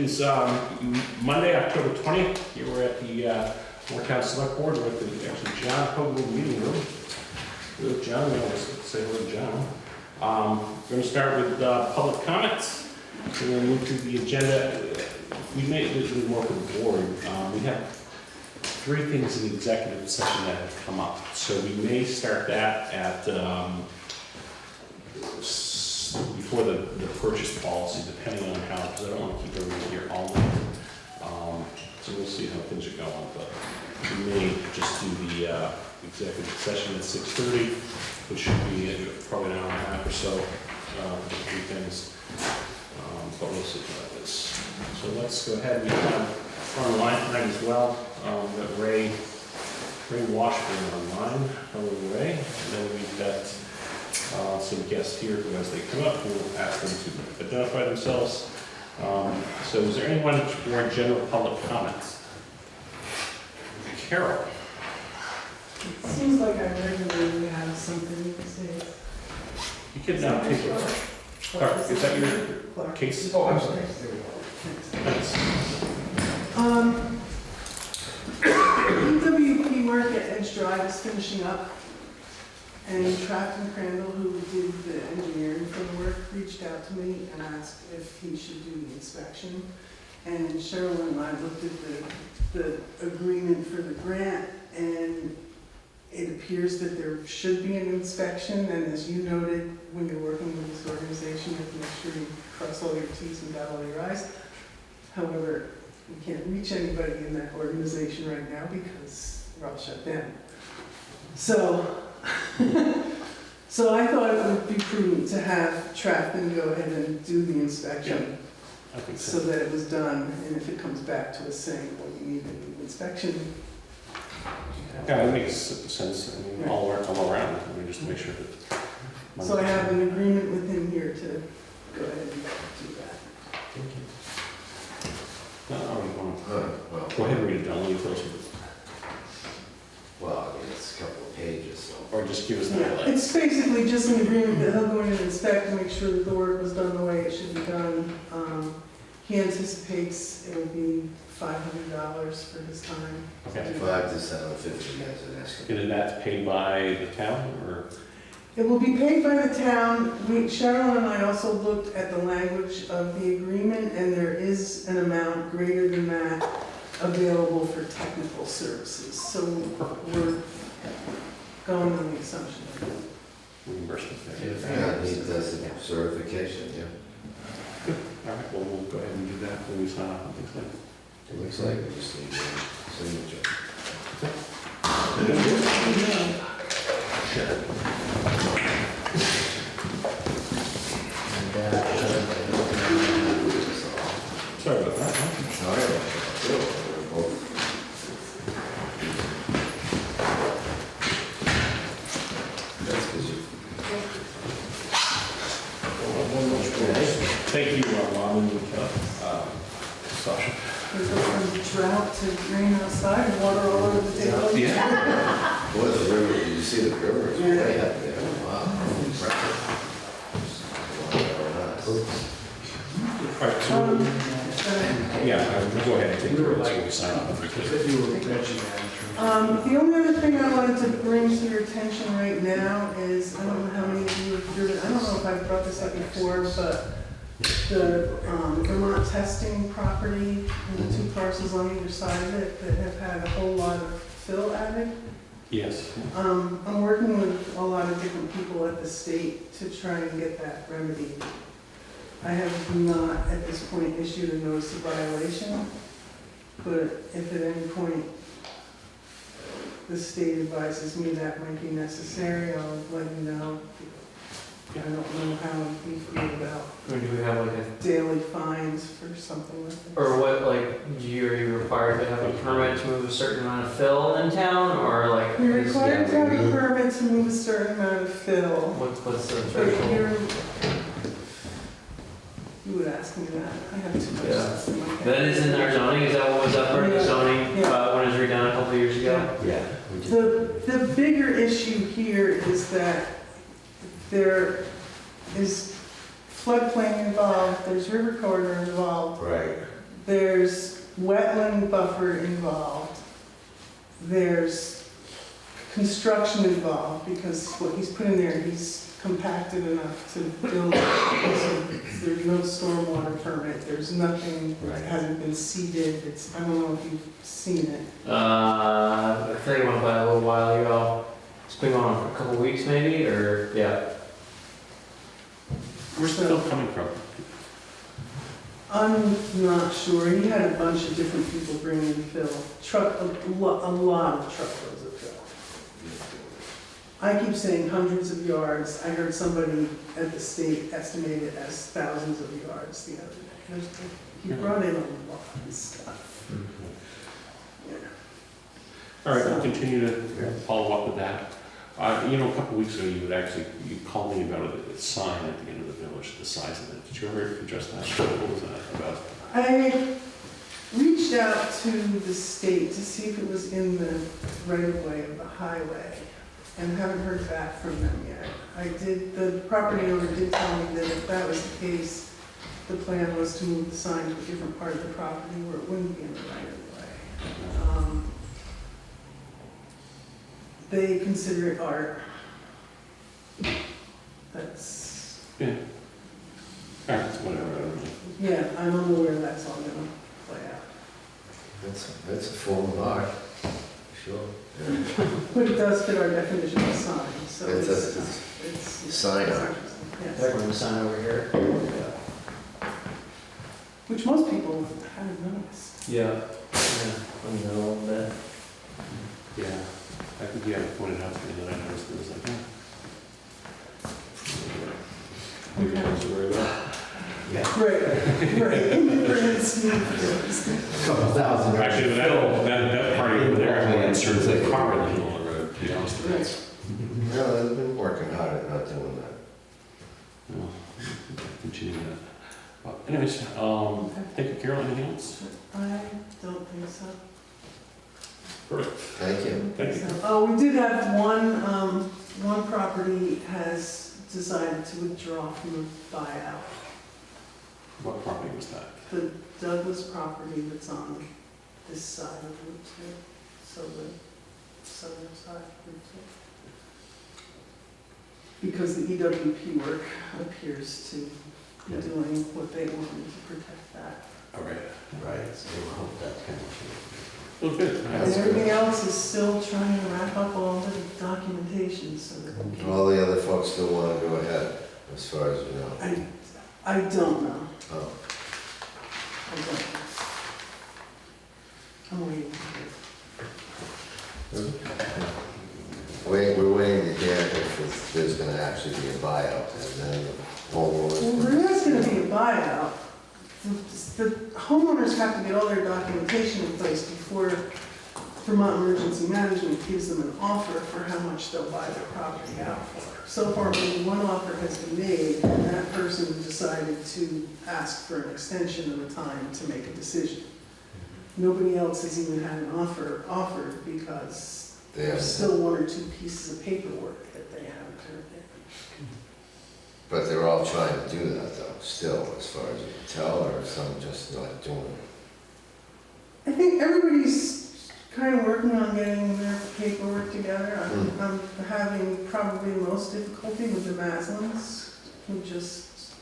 is Monday, October 20th. Here we're at the Moretown Selectboard. We're at the actually John Hogan meeting room. With John, we always say hello to John. We're going to start with public comments. We're going to move through the agenda. We may work with the board. We have 3 things in the executive session that have come up. So we may start that at before the purchase policy, depending on how, because I don't want to keep everyone here all night. So we'll see how things are going, but we may just do the executive session at 6:30, which should be probably an hour and a half or so for the 3 things. But we'll see how that is. So let's go ahead. We have online tonight as well. We've got Ray Washburn online. Hello, Ray. And then we've got some guests here who, as they come up, we'll ask them to identify themselves. So is there anyone for general public comments? Carol. It seems like I regularly have something to say. You can now take it. Clark, is that your Clark. case? Oh, I'm sorry. Thanks. EWP work at Edge Drive is finishing up, and Trafton Crandall, who did the engineering for the work, reached out to me and asked if he should do the inspection. And Cheryl and I looked at the agreement for the grant, and it appears that there should be an inspection. And as you noted, when you're working with this organization, you have to make sure you cross all your T's and dot all your I's. However, we can't reach anybody in that organization right now because we're all shut down. So I thought it would be prudent to have Trafton go ahead and do the inspection. I think So that it was done, and if it comes back to us saying, well, you need an inspection. Yeah, it makes sense. I mean, all around. I mean, just to make sure that. So I have an agreement with him here to go ahead and do that. Thank you. No, I don't want Well, to. Go ahead and read it down. Let me close with well, I mean, it's a couple of pages, so. or just give us the Yeah, highlights. it's basically just an agreement that he'll go in and inspect to make sure that the work was done the way it should be done. He anticipates it will be $500 for his time. Okay. 5 to 750, guys, an estimate. And then that's paid by the town, or? It will be paid by the town. Cheryl and I also looked at the language of the agreement, and there is an amount greater than that available for technical services. So we're going on the assumption of Reimbursement there. Yeah, he does the certification, yeah. Good. All right, well, we'll go ahead and do that when we sign off on things like that. It looks like we just need your signature. Sorry about that. Sorry. We're both. That's 'cause you. Thank you, Ron and Sasha. We go from drought to rain outside and water all over the table. Yeah. What is the river? Did you see the river? It's Yeah. way up there. Wow. All right, so, yeah, go ahead and take care of this when we sign off. The only other thing I wanted to bring to your attention right now is, I don't know how many of you have driven, I don't know if I've brought this up before, but the Vermont testing property and the 2 parcels on either side of it that have had a whole lot of fill added. Yes. I'm working with a lot of different people at the state to try and get that remedied. I have not at this point issued a notice of violation, but if at any point the state advises me that might be necessary, I'll let you know. I don't know how you feel about Or do we have like a, daily fines for something like this. or what, like, are you required to have a permit to move a certain amount of fill in town, or like? You're required to have a permit to move a certain amount of fill. What's the But threshold? you would ask me that. I have too much Yeah. stuff in my head. That is in our zoning, is that what was up for the Yeah. zoning, Yeah. when it was redone a couple of years ago? Yeah. The bigger issue here is that there is floodplain involved, there's river corridor involved. Right. there's wetland buffer involved, there's construction involved, because what he's put in there, he's compacted enough to build, so there's no stormwater permit, there's nothing that Right. hasn't been seeded, it's, I don't know if you've seen it. I think I went by a little while ago. It's been going on for a couple weeks maybe, or, yeah. Where's the fill coming from? I'm not sure, he had a bunch of different people bring in fill, a lot of truckloads of fill. I keep saying hundreds of yards, I heard somebody at the state estimate it as thousands of yards the other day. He brought in a lot of stuff. Yeah. All right, we'll So- continue to follow up with that. You know, a couple weeks ago, you called me about a sign at the end of the village, the size of it. Did you ever address that? What was that about? I reached out to the state to see if it was in the right-of-way of the highway, and haven't heard back from them yet. The property owner did tell me that if that was the case, the plan was to move the sign to a different part of the property where it wouldn't be in the right-of-way. They consider it art. That's, Yeah. All right, whatever, I don't know. yeah, I'm unaware that's all gonna play out. That's a form of art, sure. Yeah. But it does fit our definition of sign, so It's it's. sign art. Yes. That one, the sign over here. Which most people haven't noticed. Yeah. Yeah, I know a little bit. Yeah, I think you had it pointed out to me that I noticed it was like, yeah. Maybe I was worried about. Yeah. Right. Immigrants. Couple thousand. Actually, that party over there, I'm more concerned with the car in the middle of the road, to be honest with you. No, they've been working hard at not doing that. Well, continue that. Anyways, thank you, Carol. Anything else? I don't think so. Perfect. Thank you. Thank you. Oh, we did have one property has decided to withdraw from the buyout. What property was that? The Douglas property that's on this side of Route 2, so the southern side of Route 2. Because the EWP work appears to be doing what they wanted to protect that. Okay. Right, so I hope that's kind of. Well, good. And everything else is still trying to wrap up all the documentation so that we can. All the other folks still want to go ahead, as far as you know. I don't know. Oh, I don't know. I'm waiting to hear. we're waiting to hear if there's gonna actually be a buyout, and then the Well, homeowners. there is gonna be a buyout. The homeowners have to get all their documentation in place before Vermont Emergency Management gives them an offer for how much they'll buy their property out for. So far, only one offer has been made, and that person decided to ask for an extension of the time to make a decision. Nobody else has even had an offer offered because They there's have, still one or two pieces of paperwork that they haven't turned in. but they're all trying to do that though, still, as far as you can tell, or some just not doing it. I think everybody's kind of working on getting their paperwork together. I'm having probably the most difficulty with the Maslins, who just,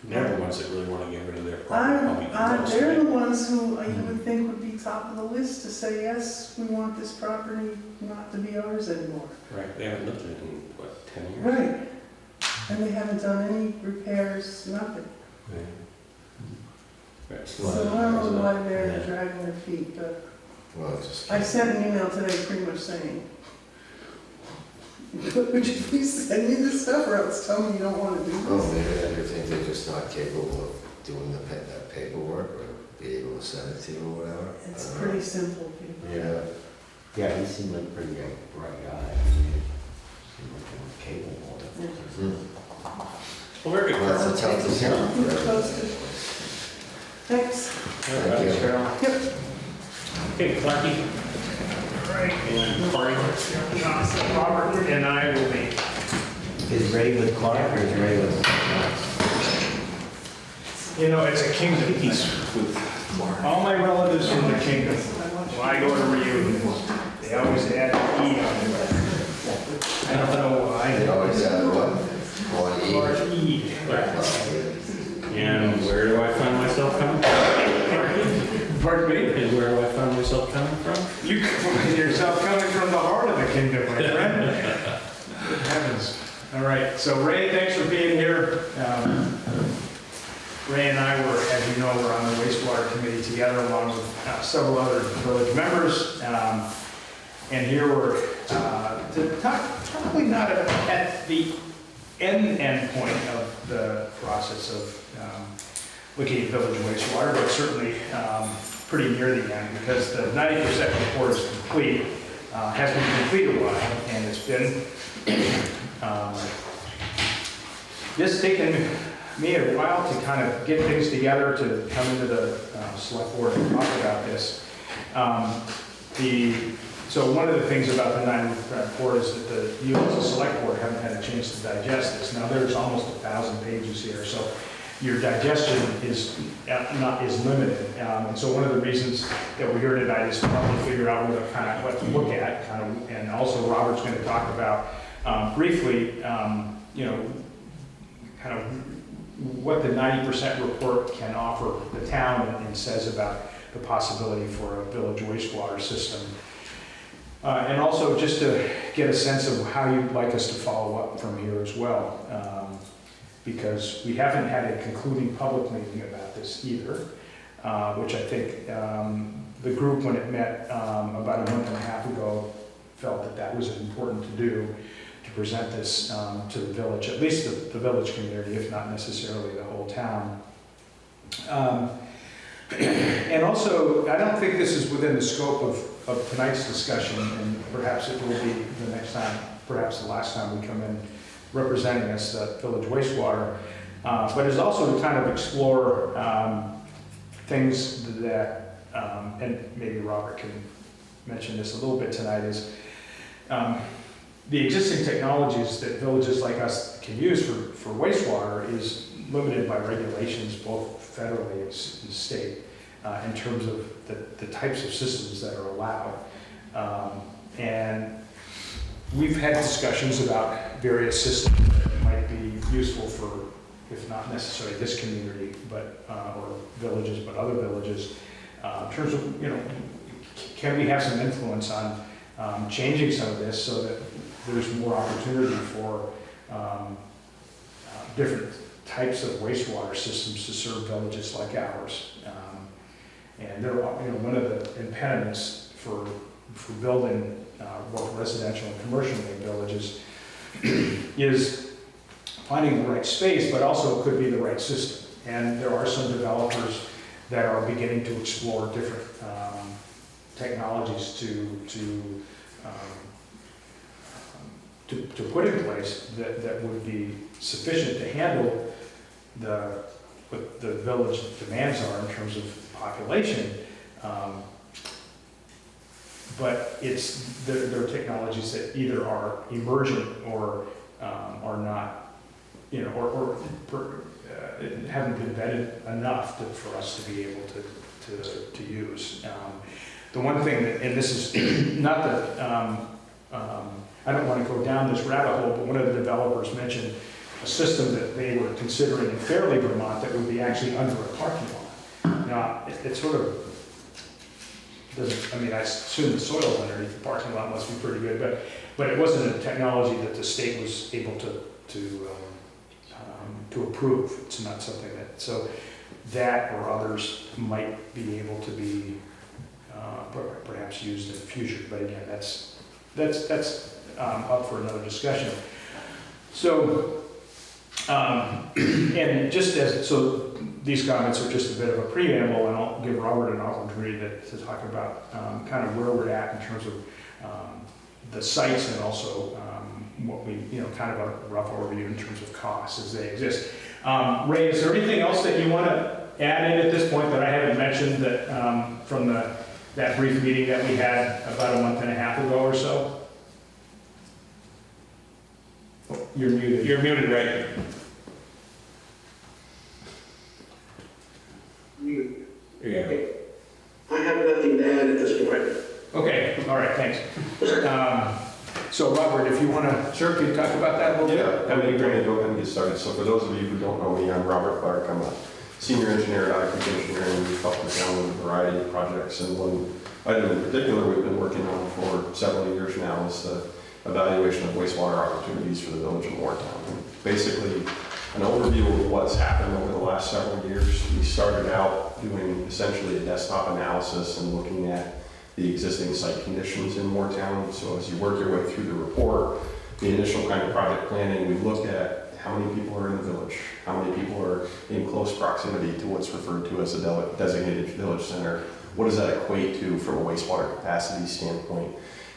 They're the ones that really want to get rid of their property. they're the ones who you would think would be top of the list to say, yes, we want this property not to be ours anymore. Right, they haven't lived in it in, what, 10 years? Right. And they haven't done any repairs, nothing. Right. So I don't know why they're Yeah. dragging their feet, but Well, it's just. I sent an email today pretty much saying, would you please send me this stuff or else tell me you don't want to do Oh, this? maybe you think they're just not capable of doing that paperwork, or be able to send it to you or whatever? It's I don't pretty know. simple, people. Yeah. Yeah, he seemed like a pretty bright guy. Seemed like he was capable of it. Yeah. Hmm. Well, very good. Well, that's a tough decision for Keep it everybody. posted. Thanks. Thank you. Carol. Yep. Okay, Clarky. And Corey. Robert and I will be. Is he ready with Clark or is he ready with? You know, it's a kingdom. He's with Florida. All my relatives from the kingdom, when I go to reunions, they always add an E on it. I don't know They why. always have what? One Or each. E. And where do I find myself coming from? Pardon me? And where do I find myself coming from? You find yourself coming from the heart of the kingdom, my friend. Good heavens. All right, so Ray, thanks for being here. Ray and I were, as you know, were on the wastewater committee together along with several other village members. And here we're, to talk, probably not at the end point of the process of looking at village wastewater, but certainly pretty near the end, because the 90% report is complete, has been complete a while, and it's been just taken me a while to kind of get things together to come into the select board and talk about this. So one of the things about the 90% report is that you as a select board haven't had a chance to digest this. Now there's almost 1,000 pages here, so your digestion is limited. And so one of the reasons that we're here tonight is to probably figure out what to look at, and also Robert's going to talk about briefly, kind of what the 90% report can offer the town and says about the possibility for a village wastewater system. And also just to get a sense of how you'd like us to follow up from here as well. Because we haven't had a concluding public meeting about this either, which I think the group, when it met about a month and a half ago, felt that that was important to do, to present this to the village, at least the village community, if not necessarily the whole town. And also, I don't think this is within the scope of tonight's discussion, and perhaps it will be the next time, perhaps the last time we come in representing us, the village wastewater, but is also to kind of explore things that, and maybe Robert can mention this a little bit tonight, is the existing technologies that villages like us can use for wastewater is limited by regulations, both federally and state, in terms of the types of systems that are allowed. And we've had discussions about various systems that might be useful for, if not necessarily this community, but or villages, but other villages, in terms of, can we have some influence on changing some of this so that there's more opportunity for different types of wastewater systems to serve villages like ours. And there are, one of the impediments for building both residential and commercial villages is finding the right space, but also it could be the right system. And there are some developers that are beginning to explore different technologies to put in place that would be sufficient to handle what the village demands are in terms of population. But there are technologies that either are emergent or are not, or haven't been vetted enough for us to be able to use. The one thing that, and this is not that, I don't want to go down this rabbit hole, but one of the developers mentioned a system that they were considering in Fairleigh, Vermont, that would be actually under a parking lot. Now, it sort of doesn't, I assume the soil underneath the parking lot must be pretty good, but it wasn't a technology that the state was able to approve. It's not something that, so that or others might be able to be perhaps used in the future. But again, that's up for another discussion. So, and just so these comments are just a bit of a preamble, and I'll give Robert an opportunity to talk about kind of where we're at in terms of the sites, and also what we, kind of a rough overview in terms of costs as they exist. Ray, is there anything else that you want to add in at this point that I haven't mentioned that from that brief meeting that we had about a month and a half ago or so? You're muted. You're muted, right? There you go. I have nothing to add at this point. Okay, all right, thanks. So Robert, if you want to, sure, can you talk about that a little bit? Yeah, That would be great. Go ahead and get started. So for those of you who don't know me, I'm Robert Clark. I'm a senior engineer at Iowa Engineering. We've helped the town with a variety of projects, and one item in particular we've been working on for several years now is the evaluation of wastewater opportunities for the village of Moretown. Basically, an overview of what's happened over the last several years. We started out doing essentially a desktop analysis and looking at the existing site conditions in Moretown. So as you work your way through the report, the initial kind of project planning, we looked at how many people are in the village, how many people are in close proximity to what's referred to as a designated village center. What does that equate to from a wastewater capacity standpoint?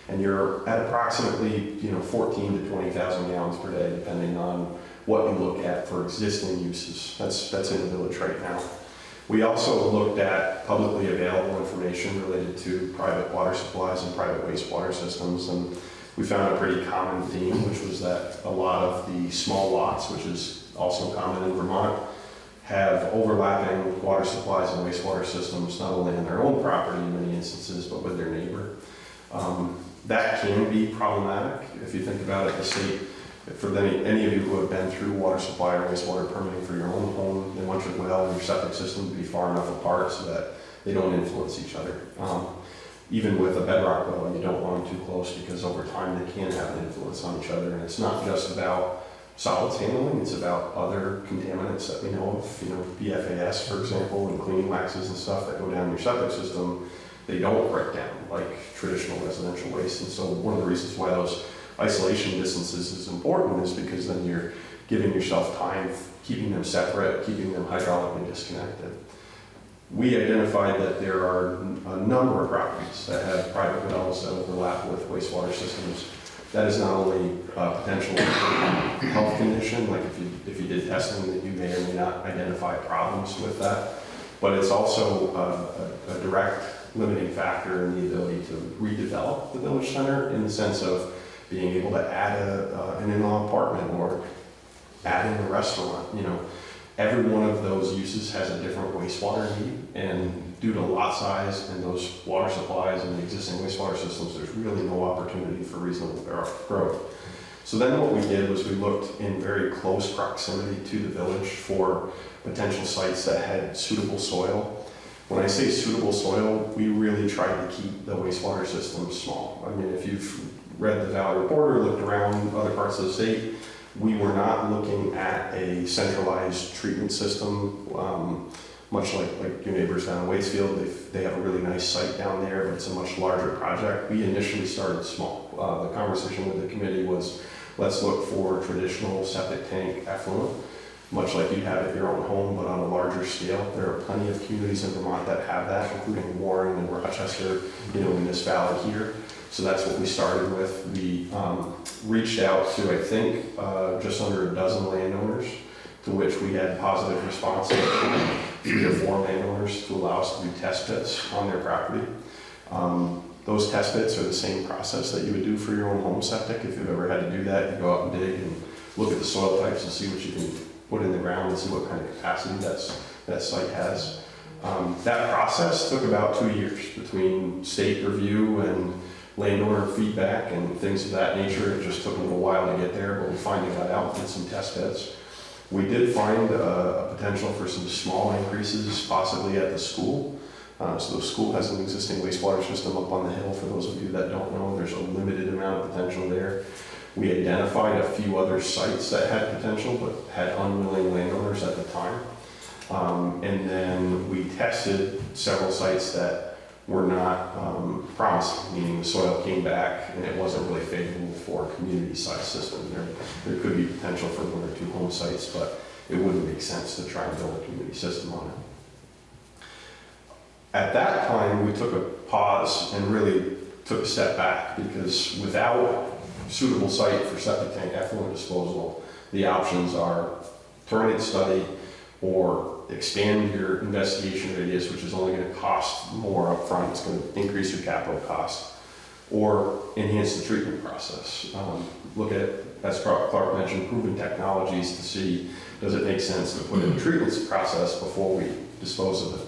And you're at approximately 14 to 20,000 gallons per day, depending on what you look at for existing uses. That's in the village right now. We also looked at publicly available information related to private water supplies and private wastewater systems, and we found a pretty common theme, which was that a lot of the small lots, which is also common in Vermont, have overlapping water supplies and wastewater systems, not only on their own property in many instances, but with their neighbor. That can be problematic. If you think about it, the state, for any of you who have been through water supply or wastewater permitting for your own home, they want your well and your septic system to be far enough apart so that they don't influence each other. Even with a bedrock well, you don't want them too close because over time they can have an influence on each other. And it's not just about solids handling, it's about other contaminants that we know of, PFAS, for example, and cleaning waxes and stuff that go down your septic system. They don't break down like traditional residential waste. And so one of the reasons why those isolation distances is important is because then you're giving yourself time, keeping them separate, keeping them hydraulically disconnected. We identified that there are a number of properties that have private wells that overlap with wastewater systems. That is not only a potential health condition, like if you did testing that you may or may not identify problems with that, but it's also a direct limiting factor in the ability to redevelop the village center in the sense of being able to add an in-law apartment or add in a restaurant. Every one of those uses has a different wastewater need, and due to lot size and those water supplies and the existing wastewater systems, there's really no opportunity for reasonable growth. So then what we did was we looked in very close proximity to the village for potential sites that had suitable soil. When I say suitable soil, we really tried to keep the wastewater system small. I mean, if you've read the Valley Reporter, looked around other parts of the state, we were not looking at a centralized treatment system, much like your neighbors down in Waitsfield. They have a really nice site down there, but it's a much larger project. We initially started small. The conversation with the committee was, let's look for traditional septic tank effluent, much like you'd have at your own home, but on a larger scale. There are plenty of communities in Vermont that have that, including Warren and Rochester, in this valley here. So that's what we started with. We reached out to, I think, just under a dozen landowners, to which we had positive responses from 3 or 4 landowners to allow us to do test pits on their property. Those test pits are the same process that you would do for your own home septic. If you've ever had to do that, you go out and dig and look at the soil types and see what you can put in the ground and see what kind of capacity that site has. That process took about 2 years between state review and landowner feedback and things of that nature. It just took a little while to get there, but we finally got out and did some test beds. We did find a potential for some small increases, possibly at the school. So the school has an existing wastewater system up on the hill. For those of you that don't know, there's a limited amount of potential there. We identified a few other sites that had potential, but had unwilling landowners at the time. And then we tested several sites that were not promising, meaning the soil came back and it wasn't really favorable for a community-sized system. There could be potential for 1 or 2 home sites, but it wouldn't make sense to try and build a community system on it. At that time, we took a pause and really took a step back, because without suitable site for septic tank effluent disposal, the options are permanent study or expand your investigation radius, which is only going to cost more upfront. It's going to increase your capital cost, or enhance the treatment process. Look at, as Clark mentioned, proven technologies to see, does it make sense to put in a treatment process before we dispose of it.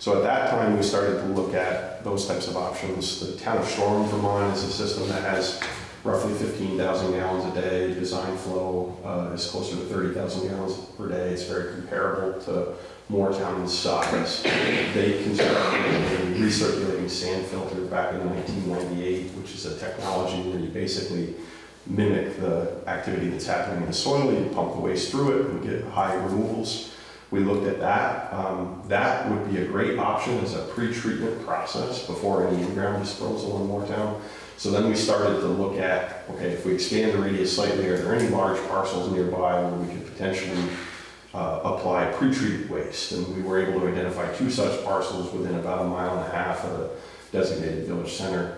So at that time, we started to look at those types of options. The town of Shoreham, Vermont is a system that has roughly 15,000 gallons a day. Design flow is closer to 30,000 gallons per day. It's very comparable to Moretown in size. They constructed a recirculating sand filter back in 1998, which is a technology where you basically mimic the activity that's happening in the soil. You pump the waste through it and get high removals. We looked at that. That would be a great option as a pre-treatment process before any in-ground disposal in Moretown. So then we started to look at, okay, if we expand the radius slightly, are there any large parcels nearby where we could potentially apply pre-treated waste? And we were able to identify 2 such parcels within about 1.5 miles of the designated village center.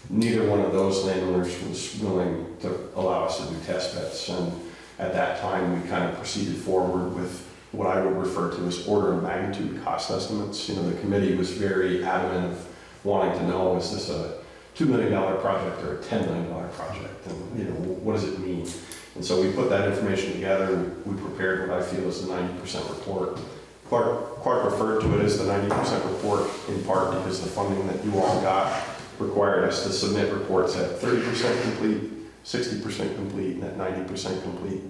Neither one of those landowners was willing to allow us to do test beds. And at that time, we kind of proceeded forward with what I would refer to as order of magnitude cost estimates. You know, the committee was very adamant of wanting to know, is this a $2 million project or a $10 million project? And, you know, what does it mean? And so we put that information together. We prepared what I feel is the 90% report. Clark referred to it as the 90% report in part because the funding that you all got required us to submit reports at 30% complete, 60% complete, and at 90% complete.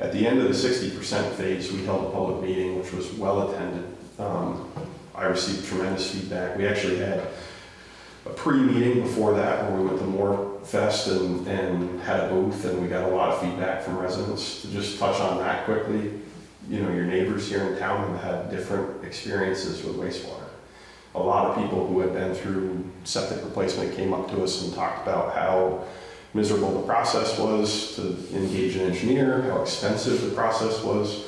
At the end of the 60% phase, we held a public meeting, which was well attended. I received tremendous feedback. We actually had a pre-meeting before that where we went to Morefest and had a booth, and we got a lot of feedback from residents. To just touch on that quickly, you know, your neighbors here in town have had different experiences with wastewater. A lot of people who had been through septic replacement came up to us and talked about how miserable the process was to engage an engineer, how expensive the process was.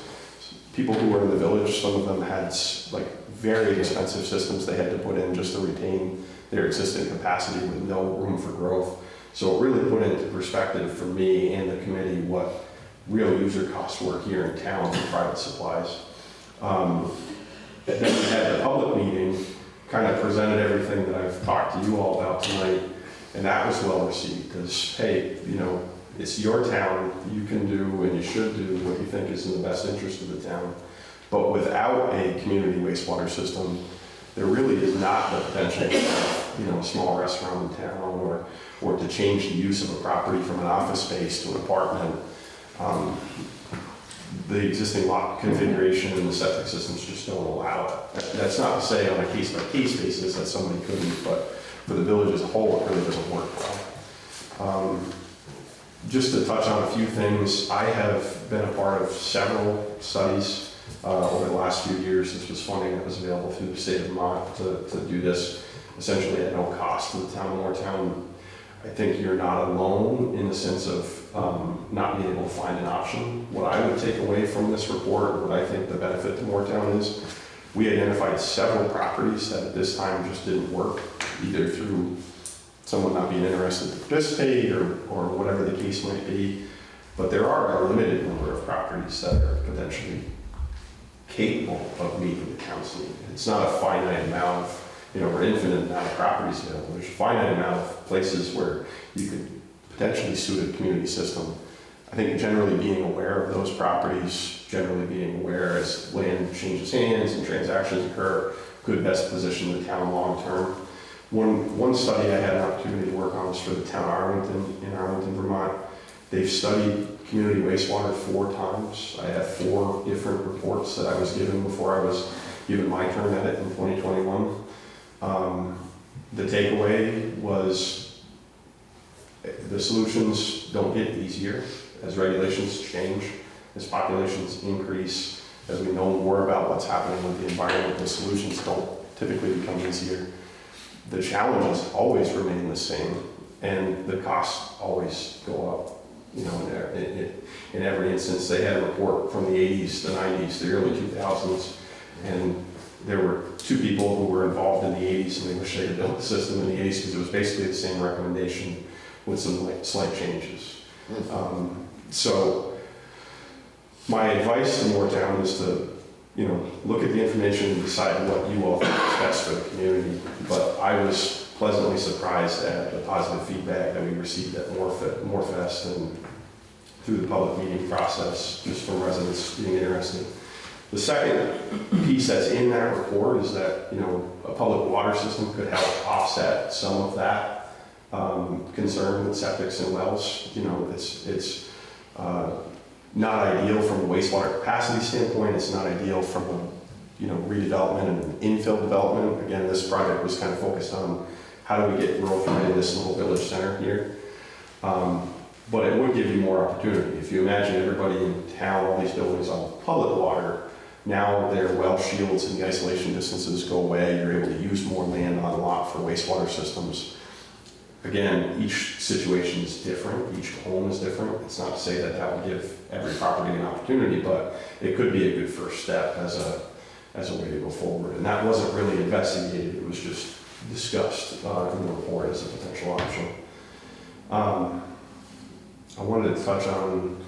People who were in the village, some of them had like very expensive systems they had to put in just to retain their existing capacity with no room for growth. So it really put into perspective for me and the committee what real user costs were here in town for private supplies. Then we had the public meeting, kind of presented everything that I've talked to you all about tonight, and that was well received because, hey, you know, it's your town, you can do and you should do what you think is in the best interest of the town. But without a community wastewater system, there really is not the potential to have, you know, a small restaurant in town or to change the use of a property from an office space to an apartment. The existing lot configuration and the septic systems just don't allow it. That's not to say on a case-by-case basis that somebody couldn't, but for the village as a whole, it really doesn't work well. Just to touch on a few things, I have been a part of several studies over the last few years. This was funding that was available through the state of Vermont to do this essentially at no cost to the town of Moretown. I think you're not alone in the sense of not being able to find an option. What I would take away from this report, what I think the benefit to Moretown is, we identified several properties that at this time just didn't work, either through someone not being interested to participate or whatever the case might be. But there are a limited number of properties that are potentially capable of meeting the town's need. It's not a finite amount of, you know, or infinite amount of properties available. There's a finite amount of places where you could potentially suit a community system. I think generally being aware of those properties, generally being aware as land changes hands and transactions occur, could best position the town long term. One study I had an opportunity to work on was for the town of Arlington, in Arlington, Vermont. They've studied community wastewater 4 times. I have 4 different reports that I was given before I was given my turn at it in 2021. The takeaway was the solutions don't get easier as regulations change, as populations increase, as we know more about what's happening with the environment. The solutions don't typically become easier. The challenges always remain the same, and the costs always go up. You know, in every instance, they had a report from the 80s, the 90s, the early 2000s, and there were 2 people who were involved in the 80s, and they wish they had built the system in the 80s because it was basically the same recommendation with some slight changes. So my advice to Moretown is to, you know, look at the information and decide what you all think is best for the community. But I was pleasantly surprised at the positive feedback that we received at Morefest and through the public meeting process, just from residents being interested. The second piece that's in that report is that, you know, a public water system could help offset some of that concern with septics and wells. You know, it's not ideal from a wastewater capacity standpoint. It's not ideal from a, you know, redevelopment and infill development. Again, this project was kind of focused on how do we get growth right in this little village center here. But it would give you more opportunity. If you imagine everybody in town, all these buildings on public water, now their well shields and the isolation distances go away. You're able to use more land on lot for wastewater systems. Again, each situation is different. Each home is different. It's not to say that that would give every property an opportunity, but it could be a good first step as a way to go forward. And that wasn't really investigated. It was just discussed in the report as a potential option. I wanted to touch on,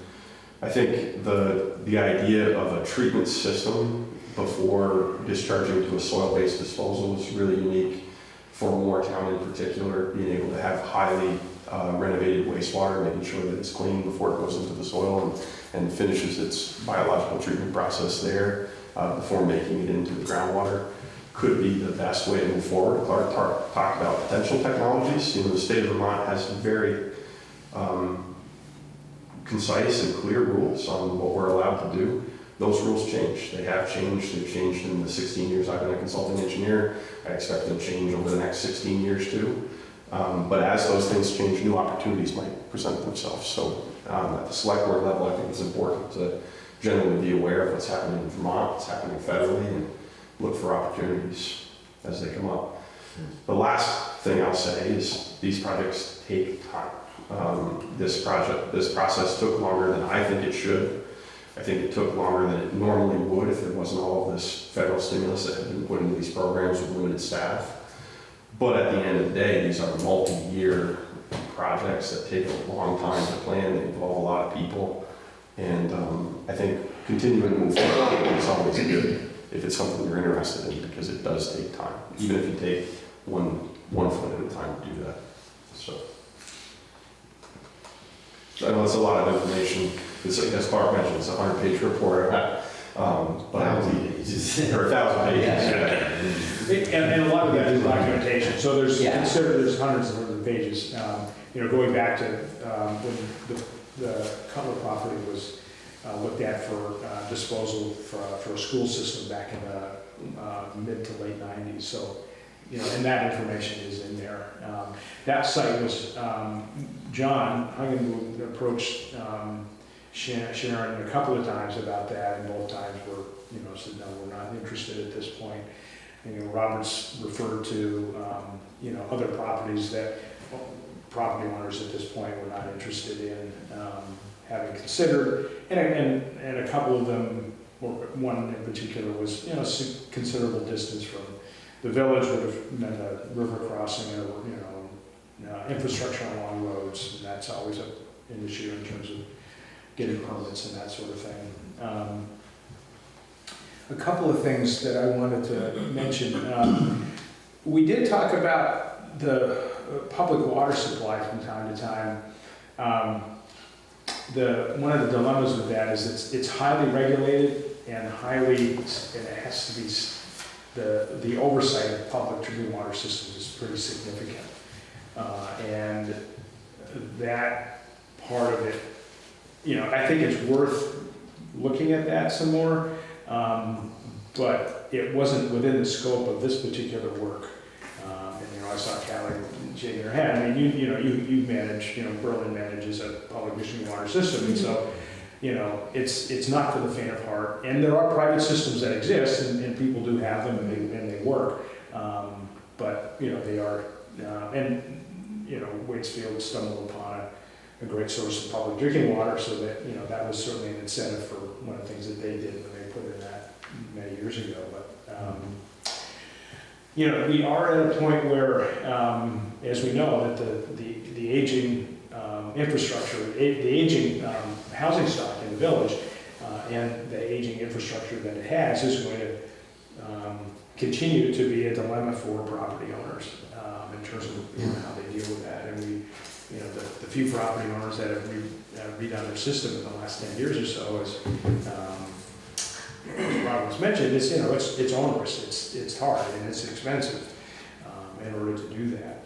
I think the idea of a treatment system before discharging to a soil-based disposal is really unique for Moretown in particular, being able to have highly renovated wastewater, making sure that it's clean before it goes into the soil and finishes its biological treatment process there before making it into the groundwater, could be the best way to move forward. Clark talked about potential technologies. You know, the state of Vermont has very concise and clear rules on what we're allowed to do. Those rules change. They have changed. They've changed in the 16 years I've been a consulting engineer. I expect them to change over the next 16 years too. But as those things change, new opportunities might present themselves. So at the select board level, I think it's important to generally be aware of what's happening in Vermont, what's happening federally, and look for opportunities as they come up. The last thing I'll say is these projects take time. This process took longer than I think it should. I think it took longer than it normally would if there wasn't all of this federal stimulus that had been put into these programs with limited staff. But at the end of the day, these are multi-year projects that take a long time to plan. They involve a lot of people. And I think continuing to move forward is always good if it's something you're interested in, because it does take time, even if you take one foot at a time to do that. So I know it's a lot of information. It's, as Clark mentioned, it's a 100-page report, but or 1,000 pages. And a lot of that is documentation. So there's there's hundreds and hundreds of pages. You know, going back to when the Cutler property was looked at for disposal for a school system back in the mid to late 90s. So, you know, and that information is in there. That site was, John Hungen approached Sharon a couple of times about that, and both times were, you know, said, no, we're not interested at this point. And, you know, Robert's referred to, you know, other properties that property owners at this point were not interested in having considered, and a couple of them, or one in particular was, you know, considerable distance from the village, would have meant a river crossing and, you know, infrastructure along roads, and that's always an issue in terms of getting permits and that sort of thing. A couple of things that I wanted to mention. We did talk about the public water supply from time to time. One of the dilemmas with that is it's highly regulated and it has to be, the oversight of public drinking water systems is pretty significant. And that part of it, you know, I think it's worth looking at that some more, but it wasn't within the scope of this particular work. And, you know, I saw Callie shaking her head. I mean, you manage, you know, Berlin manages a public drinking water system, and so, you know, it's not for the faint of heart. And there are private systems that exist, and people do have them, and they work. But, you know, they are, and, you know, Waitsfield stumbled upon a great source of public drinking water, so that, you know, that was certainly an incentive for one of the things that they did when they put in that many years ago. But, you know, we are at a point where, as we know, that the aging infrastructure, the aging housing stock in the village, and the aging infrastructure that it has is going to continue to be a dilemma for property owners in terms of, you know, how they deal with that. And we, you know, the few property owners that have redone their system in the last 10 years or so, as Robert was mentioned, it's, it's onerous, it's hard, and it's expensive in order to do that.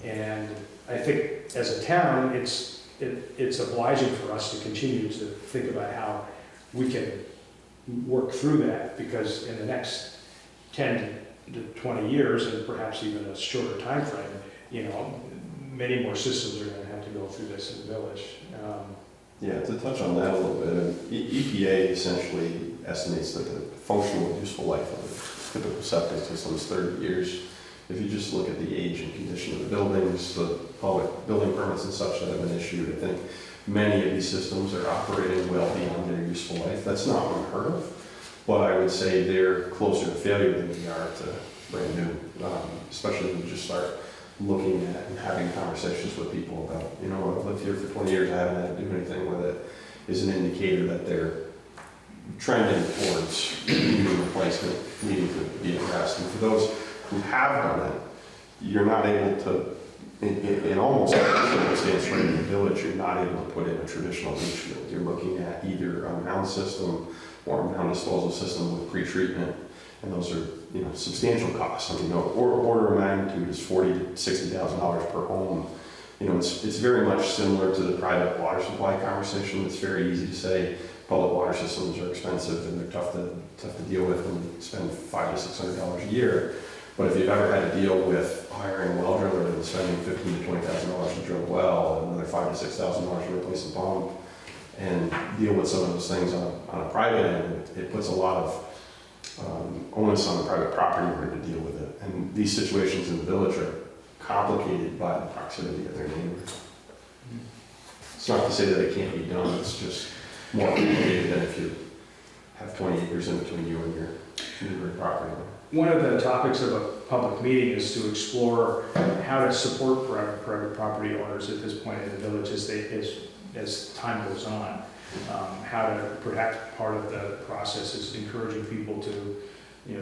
And I think as a town, it's obliging for us to continue to think about how we can work through that, because in the next 10 to 20 years, and perhaps even a shorter time frame, many more systems are going to have to go through this in the village. Yeah, to touch on that a little bit, EPA essentially estimates that the functional useful life of a typical septic system is 30 years. If you just look at the age and condition of the buildings, the public building permits and such that have been issued, I think many of these systems are operating well beyond their useful life. That's not unheard of, but I would say they're closer to failure than we are to brand new, especially when you just start looking at and having conversations with people about, I've lived here for 20 years, I haven't had to do anything with it, is an indicator that they're trending towards needing replacement, needing to be addressed. And for those who have done it, you're not able to, in almost every circumstance right in the village, you're not able to put in a traditional leach field. You're looking at either a mound system or a mound disposal system with pre-treatment, and those are substantial costs. I mean, order of magnitude is $40,000 to $60,000 per home. It's very much similar to the private water supply conversation. It's very easy to say public water systems are expensive and they're tough to deal with, and you spend $500 to $600 a year. But if you've ever had to deal with hiring a well driller and spending $15,000 to $20,000 to drill a well, and another $5,000 to $6,000 to replace a pump, and deal with some of those things on a private end, it puts a lot of onus on the private property owner to deal with it. And these situations in the village are complicated by the proximity of their neighbors. It's not to say that it can't be done, it's just more complicated than if you have 20 acres in between you and your neighboring property owner. One of the topics of a public meeting is to explore how to support private property owners at this point in the village as time goes on. How to, perhaps part of the process is encouraging people to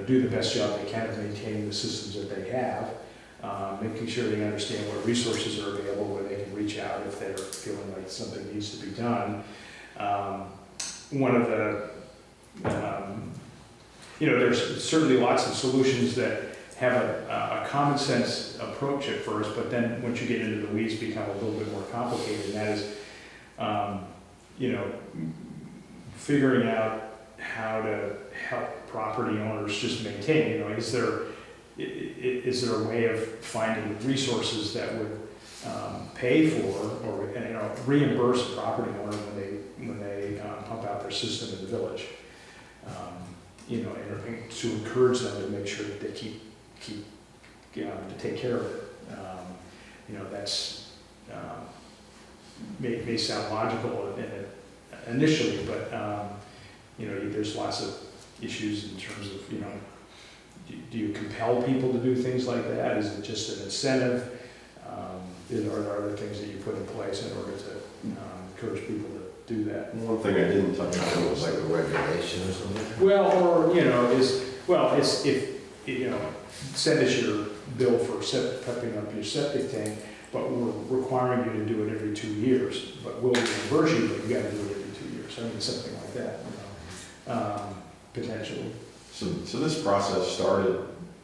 do the best job they can of maintaining the systems that they have, making sure they understand what resources are available, where they can reach out if they're feeling like something needs to be done. One of the there's certainly lots of solutions that have a common sense approach at first, but then once you get into the weeds, become a little bit more complicated. And that is, figuring out how to help property owners just maintain. Is there a way of finding resources that would pay for or reimburse a property owner when they pump out their system in the village? And to encourage them to make sure that they keep to take care of it. That's may sound logical initially, but there's lots of issues in terms of do you compel people to do things like that? Is it just an incentive? Are there other things that you put in place in order to encourage people to do that? One thing I didn't touch on was Like a regulation or something? Well, or it's if send us your bill for prepping up your septic tank, but we're requiring you to do it every 2 years. But we'll reimburse you, but you got to do it every 2 years. I mean, something like that, potentially. So this process started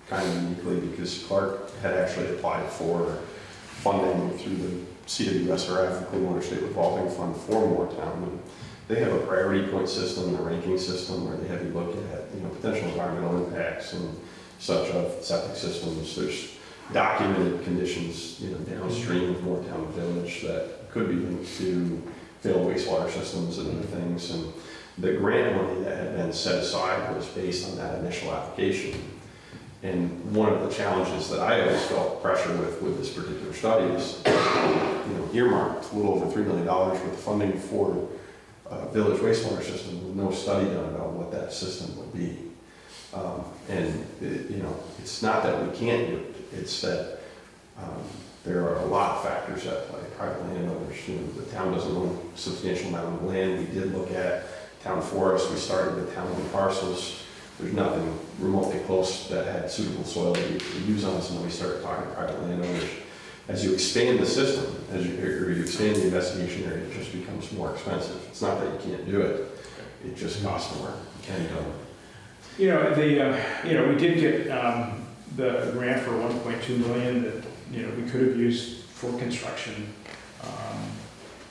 kind of uniquely because Clark had actually applied for funding through the CWSRF, the Clean Water State Revolving Fund, for Moretown. And they have a priority point system and a ranking system where they have you look at potential environmental impacts and such of septic systems. There's documented conditions downstream of Moretown Village that could be linked to failed wastewater systems and other things. And the grant money that had been set aside was based on that initial application. And one of the challenges that I always felt pressure with this particular study is, earmarked a little over $3 million worth of funding for a village wastewater system with no study done about what that system would be. It's not that we can't do it, it's that there are a lot of factors at play. Private landowners, the town doesn't own a substantial amount of land. We did look at town forest, we started with town-owned parcels. There's nothing remotely close that had suitable soil to use on us, and then we started talking to private landowners. As you expand the system, as you expand the investigation area, it just becomes more expensive. It's not that you can't do it, it just costs more. And You know, we did get the grant for 1.2 million that, we could have used for construction.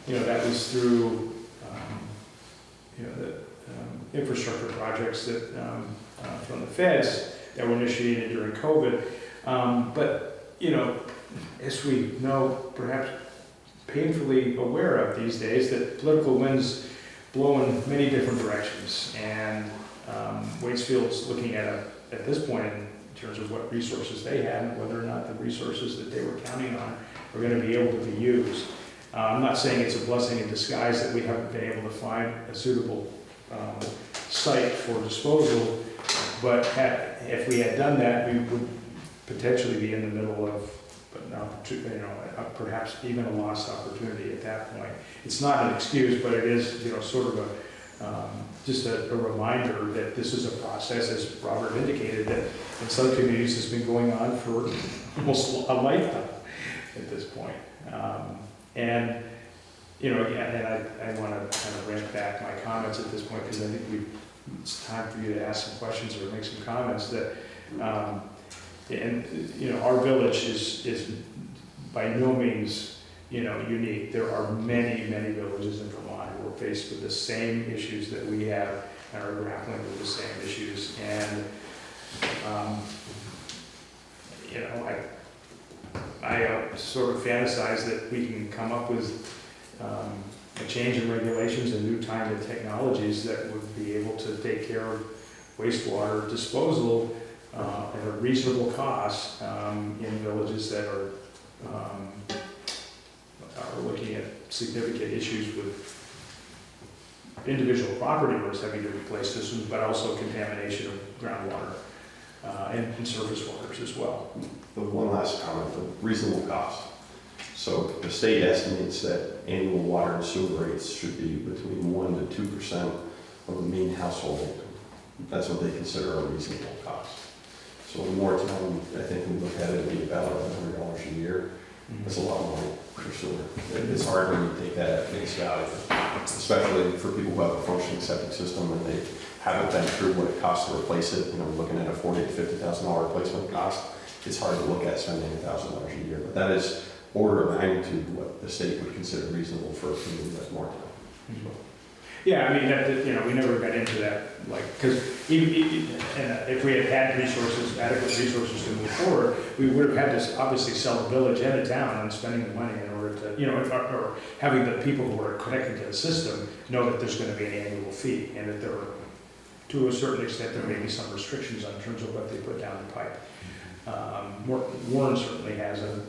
That was through, the infrastructure projects that, from the feds that were initiated during COVID. But, as we know, perhaps painfully aware of these days, that political winds blow in many different directions. And Waitsfield's looking at this point in terms of what resources they have and whether or not the resources that they were counting on are going to be able to be used. I'm not saying it's a blessing in disguise that we haven't been able to find a suitable site for disposal, but if we had done that, we would potentially be in the middle of, perhaps even a lost opportunity at that point. It's not an excuse, but it is, sort of just a reminder that this is a process, as Robert indicated, that in some communities has been going on for almost a lifetime at this point. And I want to kind of ramp back my comments at this point, because I think it's time for you to ask some questions or make some comments that, our village is by no means, unique. There are many, many villages in Vermont who are faced with the same issues that we have and are grappling with the same issues. And, I sort of fantasize that we can come up with a change in regulations and new time and technologies that would be able to take care of wastewater disposal at a reasonable cost in villages that are looking at significant issues with individual property owners having to replace systems, but also contamination of groundwater and surface waters as well. The one last comment, the reasonable cost. So the state estimates that annual water and sewer rates should be between 1% to 2% of the mean household income. That's what they consider a reasonable cost. So in Moretown, I think we look at it, it'd be about $100 a year. That's a lot of money for sewer. It's hard when you take that at face value, especially for people who have a functioning septic system and they haven't been through what it costs to replace it. Looking at a $40,000 to $50,000 replacement cost, it's hard to look at spending $1,000 a year. But that is order of magnitude what the state would consider reasonable for a community like Moretown. Yeah, I mean, we never got into that, because if we had had adequate resources to move forward, we would have had to obviously sell the village and a town on spending the money in order to, or having the people who are connected to the system know that there's going to be an annual fee, and that there are, to a certain extent, there may be some restrictions in terms of what they put down the pipe. Warren certainly has a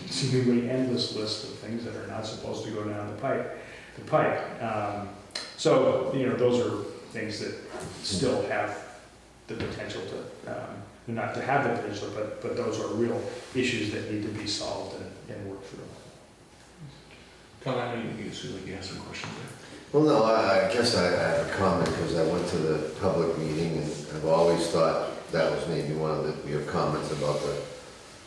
seemingly endless list of things that are not supposed to go down the pipe. So, those are things that still have the potential to, not to have the potential, but those are real issues that need to be solved and worked through. Tom, I know you feel like you have some questions there. Well, no, I guess I have a comment because I went to the public meeting and I've always thought that was maybe one of your comments about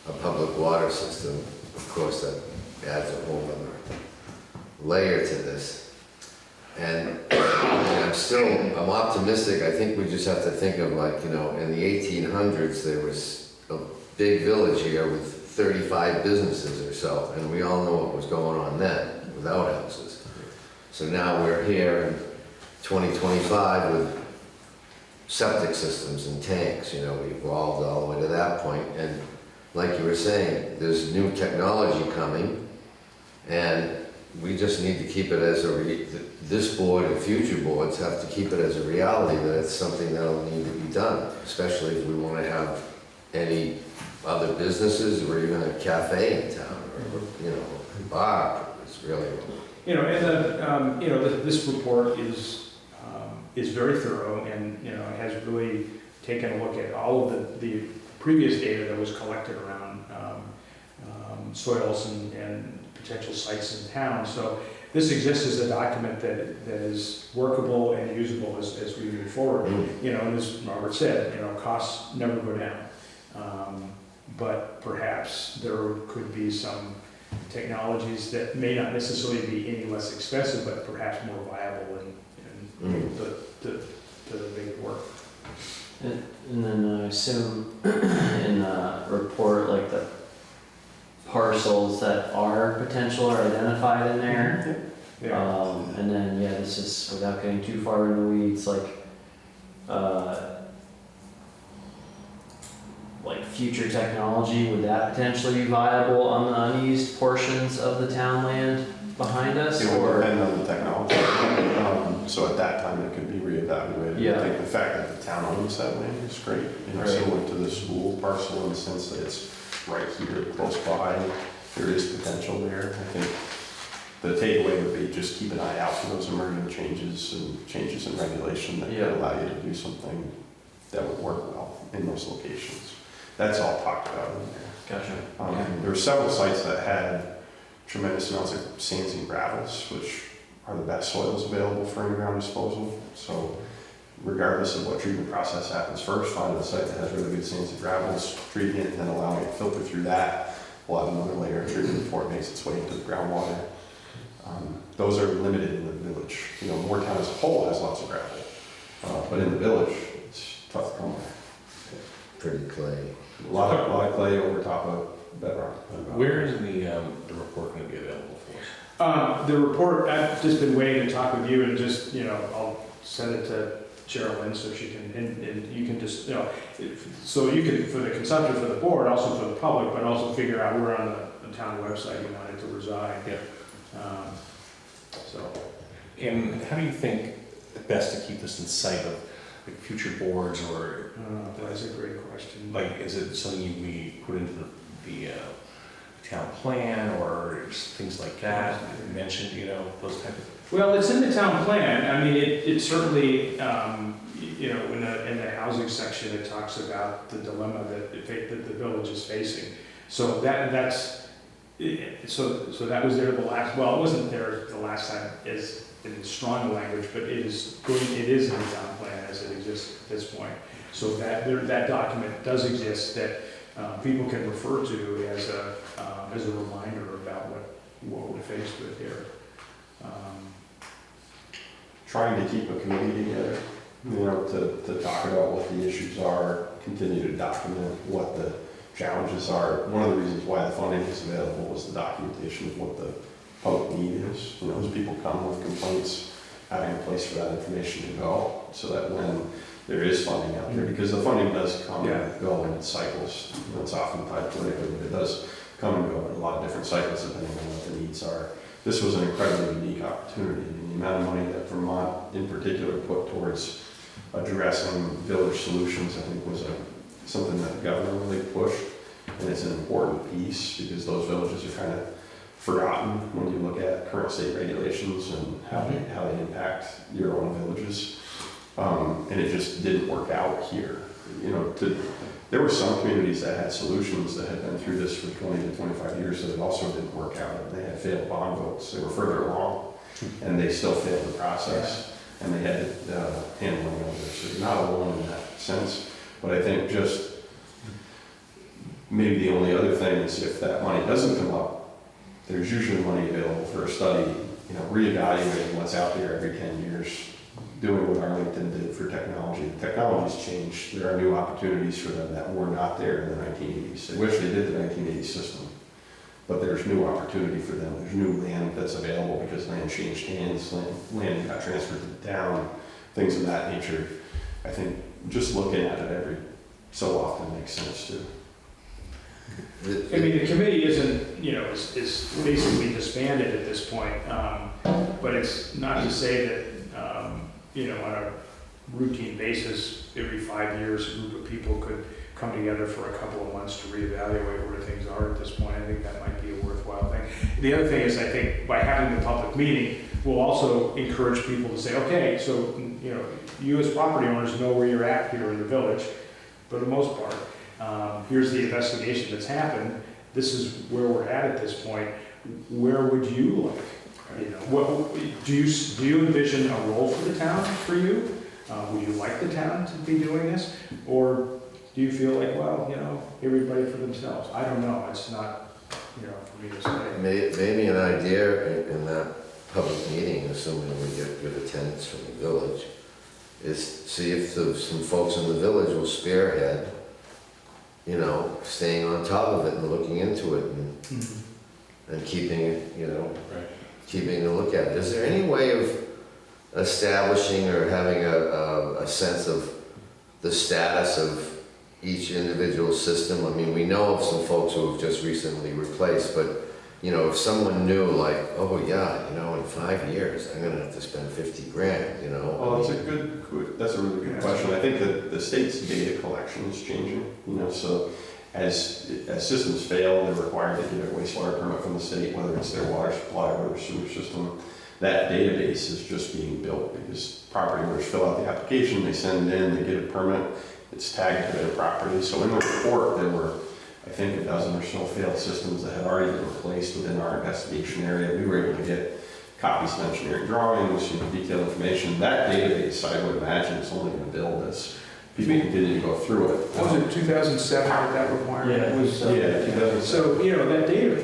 a public water system. Of course, that adds a whole other layer to this. And I'm optimistic. I think we just have to think of in the 1800s, there was a big village here with 35 businesses or so, and we all know what was going on then without houses. So now we're here in 2025 with septic systems and tanks. We evolved all the way to that point. And like you were saying, there's new technology coming, and we just need to keep it as this board and future boards have to keep it as a reality that it's something that'll need to be done, especially if we want to have any other businesses or even a cafe in town or, a bar. It's really... this report is very thorough and, has really taken a look at all of the previous data that was collected around soils and potential sites in town. So this exists as a document that is workable and usable as we move forward. And as Robert said, costs never go down. But perhaps there could be some technologies that may not necessarily be any less expensive, but perhaps more viable and able to make it work. And then I assume in the report, like the parcels that are potential are identified in there. Yeah. And then, yeah, this is, without getting too far into the weeds, like future technology, would that potentially be viable on the unused portions of the town land behind us? It would Or depend on the technology. So at that time, it could be reevaluated. Yeah. I think the fact that the town owns that land is great. Right. Similar to the school parcel in the sense that it's right here, close by. There is potential there. I think the takeaway would be just keep an eye out for those emerging changes in regulation that Yeah. could allow you to do something that would work well in those locations. That's all talked about in there. Gotcha. There were several sites that had tremendous amounts of sands and gravels, which are the best soils available for underground disposal. So regardless of what treatment process happens first, find a site that has really good sands and gravels, treating it, and then allowing it to filter through that. We'll have another layer of treatment before it makes its way into the groundwater. Those are limited in the village. You know, Moretown as a whole has lots of gravel, but in the village, it's tough to come by. Pretty clay. A lot of clay over top of bedrock. Where is the report going to be available for us? The report, I've just been waiting to talk with you and just, I'll send it to Cheryl so she can, and you can just, so you can, for the consumption for the board, also for the public, but also figure out where on the town website you want it to reside. Yeah. So. And how do you think best to keep this in sight of like future boards, or That's a great question. like, is it something we put into the town plan or things like that? You mentioned, those type of. Well, it's in the town plan. I mean, it certainly, in the housing section, it talks about the dilemma that the village is facing. So so that was there the last, well, it wasn't there the last time as in strong language, but it is in the town plan as it exists at this point. So that document does exist that people can refer to as a reminder about what we're faced with here. Trying to keep a committee together, to talk about what the issues are, continue to document what the challenges are. One of the reasons why the funding is available was the documentation of what the public need is. As people come with complaints, having a place for that information to go, so that when there is funding out there, because the funding does come and go in cycles. It's often tied politically, but it does come and go in a lot of different cycles depending on what the needs are. This was an incredibly unique opportunity. The amount of money that Vermont in particular put towards addressing village solutions, I think, was something that the governor really pushed. And it's an important piece because those villages are kind of forgotten when you look at current state regulations and how they impact your own villages. And it just didn't work out here. There were some communities that had solutions that had been through this for 20 to 25 years that it also didn't work out. They had failed bond votes. They were further along, and they still failed the process, and they had handling of this. So you're not alone in that sense. But I think just maybe the only other thing is if that money doesn't come up, there's usually money available for a study, reevaluating what's out there every 10 years, doing what Arlington did for technology. The technology's changed. There are new opportunities for them that were not there in the 1980s. They wish they did the 1980s system, but there's new opportunity for them. There's new land that's available because land changed hands, land got transferred to the town, things of that nature. I think just looking at it every so often makes sense too. I mean, the committee isn't, is basically disbanded at this point, but it's not to say that, on a routine basis, every 5 years, a group of people could come together for a couple of months to reevaluate where things are at this point. I think that might be a worthwhile thing. The other thing is, I think by having the public meeting, we'll also encourage people to say, okay, so, you as property owners know where you're at here in the village, for the most part. Here's the investigation that's happened. This is where we're at this point. Where would you like? What do you envision a role for the town for you? Would you like the town to be doing this, or do you feel like, well, everybody for themselves? I don't know. It's not, for me to say. Maybe an idea in that public meeting, assuming we get good attendance from the village, is see if some folks in the village will spearhead, you know, staying on top of it and looking into it and keeping it, you know, Right. keeping a look at it. Is there any way of establishing or having a sense of the status of each individual system? I mean, we know of some folks who have just recently replaced, but, you know, if someone knew like, oh yeah, you know, in 5 years, I'm gonna have to spend 50 grand, you know? Well, that's a really good question. I think that the state's data collection is changing, you know, so as systems fail, they're required to get a wastewater permit from the state, whether it's their water supply or their sewer system. That database is just being built because property owners fill out the application, they send it in, they get a permit, it's tagged to their property. So in the report, there were, I think, a dozen or so failed systems that had already been replaced within our investigation area. We were able to get copies of engineering drawings, you know, detailed information. That database, I would imagine, is only going to build as people continue to go through it. What was it, 2007 that requirement? Yeah. Was, Yeah, 2007. So, you know, that data,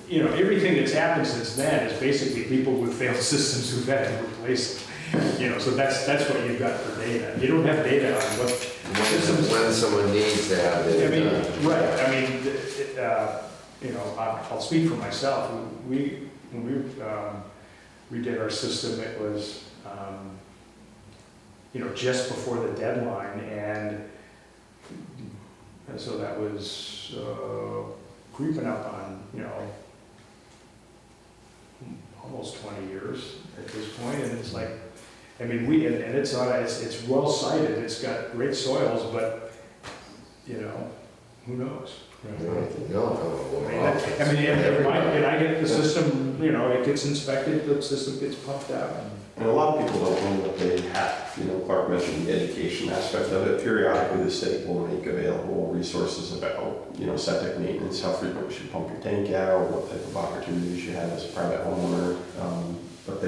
you know, everything that's happened since then is basically people with failed systems who've had to replace them. You know, so that's what you've got for data. You don't have data on what systems. When someone needs to have I it mean, done. right, I mean, you know, I'll speak for myself. When we did our system, it was, you know, just before the deadline, and so that was creeping up on, you know, almost 20 years at this point, and it's like, I mean, and it's on, it's well sited, it's got great soils, but, you know, who knows? And I get the system, you know, it gets inspected, the system gets pumped out. And a lot of people don't know that they have, you know, Clark mentioned the education aspect of it. Periodically, the state will make available resources about, you know, septic maintenance, how frequent you should pump your tank out, what type of opportunities you have as a private homeowner. But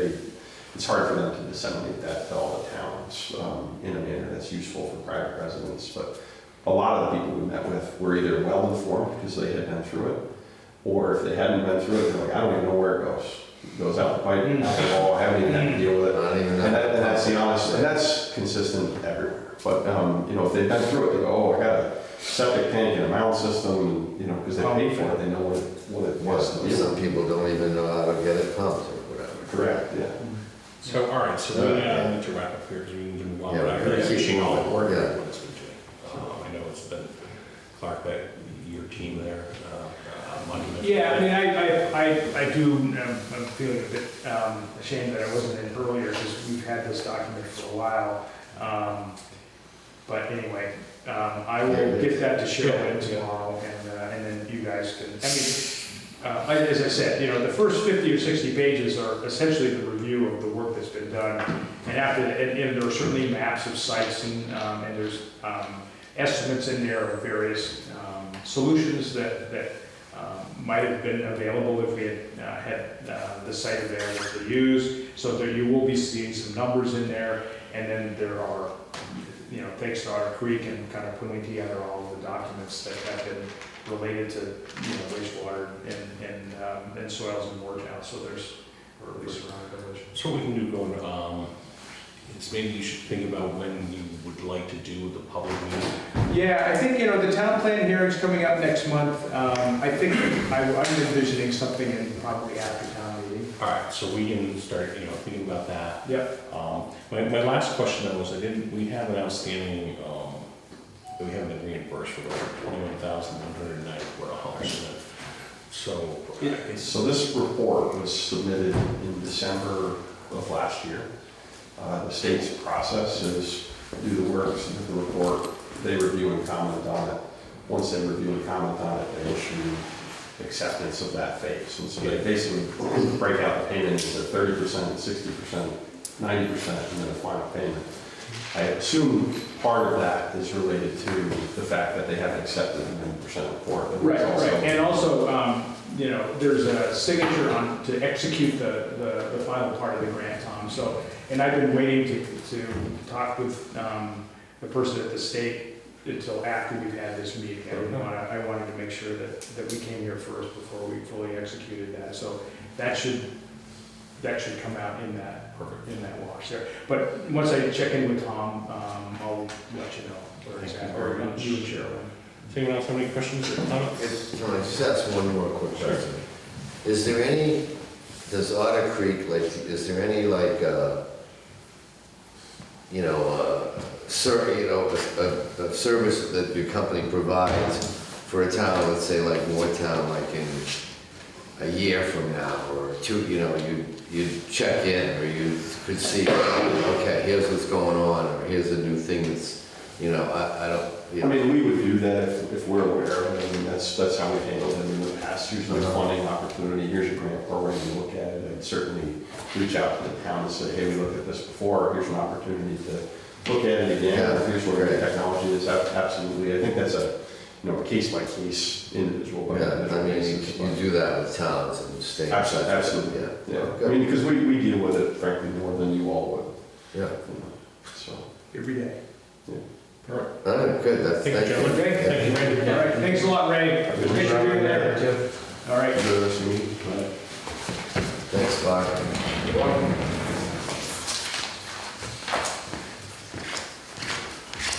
it's hard for them to disseminate that to all the towns in a manner that's useful for private residents. But a lot of the people we met with were either well informed because they had been through it, or if they hadn't been through it, they're like, I don't even know where it goes. It goes out the pipe, out the wall, I haven't even had to deal with it. And that's the honest, and that's consistent everywhere. But, you know, if they've been through it, they go, oh, I got a septic tank and a mound system, you know, because they paid for it, they know what it was. Some people don't even know how to get it pumped or whatever. Correct, yeah. So, all right, so we need to wrap up here because we need to move on. Yeah, But I we're really keeping appreciate all the going. work Yeah. everyone's been doing. I know it's been, Clark, that your team there, Money. Yeah, I mean, I do, I'm feeling a bit ashamed that I wasn't in earlier because we've had this document for a while. But anyway, I will get that to Cheryl tomorrow, and then you guys can, I mean, as I said, you know, the first 50 or 60 pages are essentially the review of the work that's been done. And after that, and there are certainly maps of sites, and there's estimates in there of various solutions that might have been available if we had the site available to use. So there you will be seeing some numbers in there, and then there are, you know, thanks to Otter Creek and kind of putting together all of the documents that have been related to, you know, wastewater and soils in Moretown. So there's, or at least around the village. So what we can do going, is maybe you should think about when you would like to do the public meeting. Yeah, I think, you know, the town plan hearing's coming up next month. I think I'm envisioning something in probably after town meeting. All right, so we can start, you know, thinking about that. Yep. My last question though was, we have an outstanding, that we haven't been reimbursed for $21,194. So, So this report was submitted in December of last year. The state's process is do the work, submit the report, they review and comment on it. Once they review and comment on it, they issue acceptance of that phase. And so they basically break out the payment into 30%, 60%, 90%, and then a final payment. I assume part of that is related to the fact that they haven't accepted the 90% report. Right. And also, you know, there's a signature on to execute the final part of the grant, Tom. So, and I've been waiting to talk with the person at the state until after we've had this meeting. I wanted to make sure that we came here first before we fully executed that. So that should that should come out in that, Perfect. in that wash there. But once I check in with Tom, I'll let you know where it's Thank at, you very or much. you and Cheryl. Does anyone else have any questions or comments? Can I just ask one more quick question? Is there any, does Otter Creek, like, is there any, like, a service that your company provides for a town, let's say like Moretown, like in a year from now, or two, you check in, or you could see, okay, here's what's going on, or here's a new thing that's, I don't, I mean, we would do that if we're aware of it. I mean, that's how we've handled it in the past. Usually funding opportunity, here's your grant program, you look at it, and certainly reach out to the town and say, hey, we looked at this before, here's an opportunity to look at it again, Yeah, here's where the great. technology is. Absolutely. I think that's a case by case, individual by yeah, individual I mean, basis. you do that with towns and states. Absolutely. Yeah. Yeah, I Good. mean, because we deal with it frankly more than you all would, Yeah. so. Every day. All right. All right, good, that's, Thank you, gentlemen. Okay, Thank you, Randy. All right, thanks a lot, Ray. Appreciate you being there. Too. All right. Enjoy the rest of your meeting. Thanks, Clark.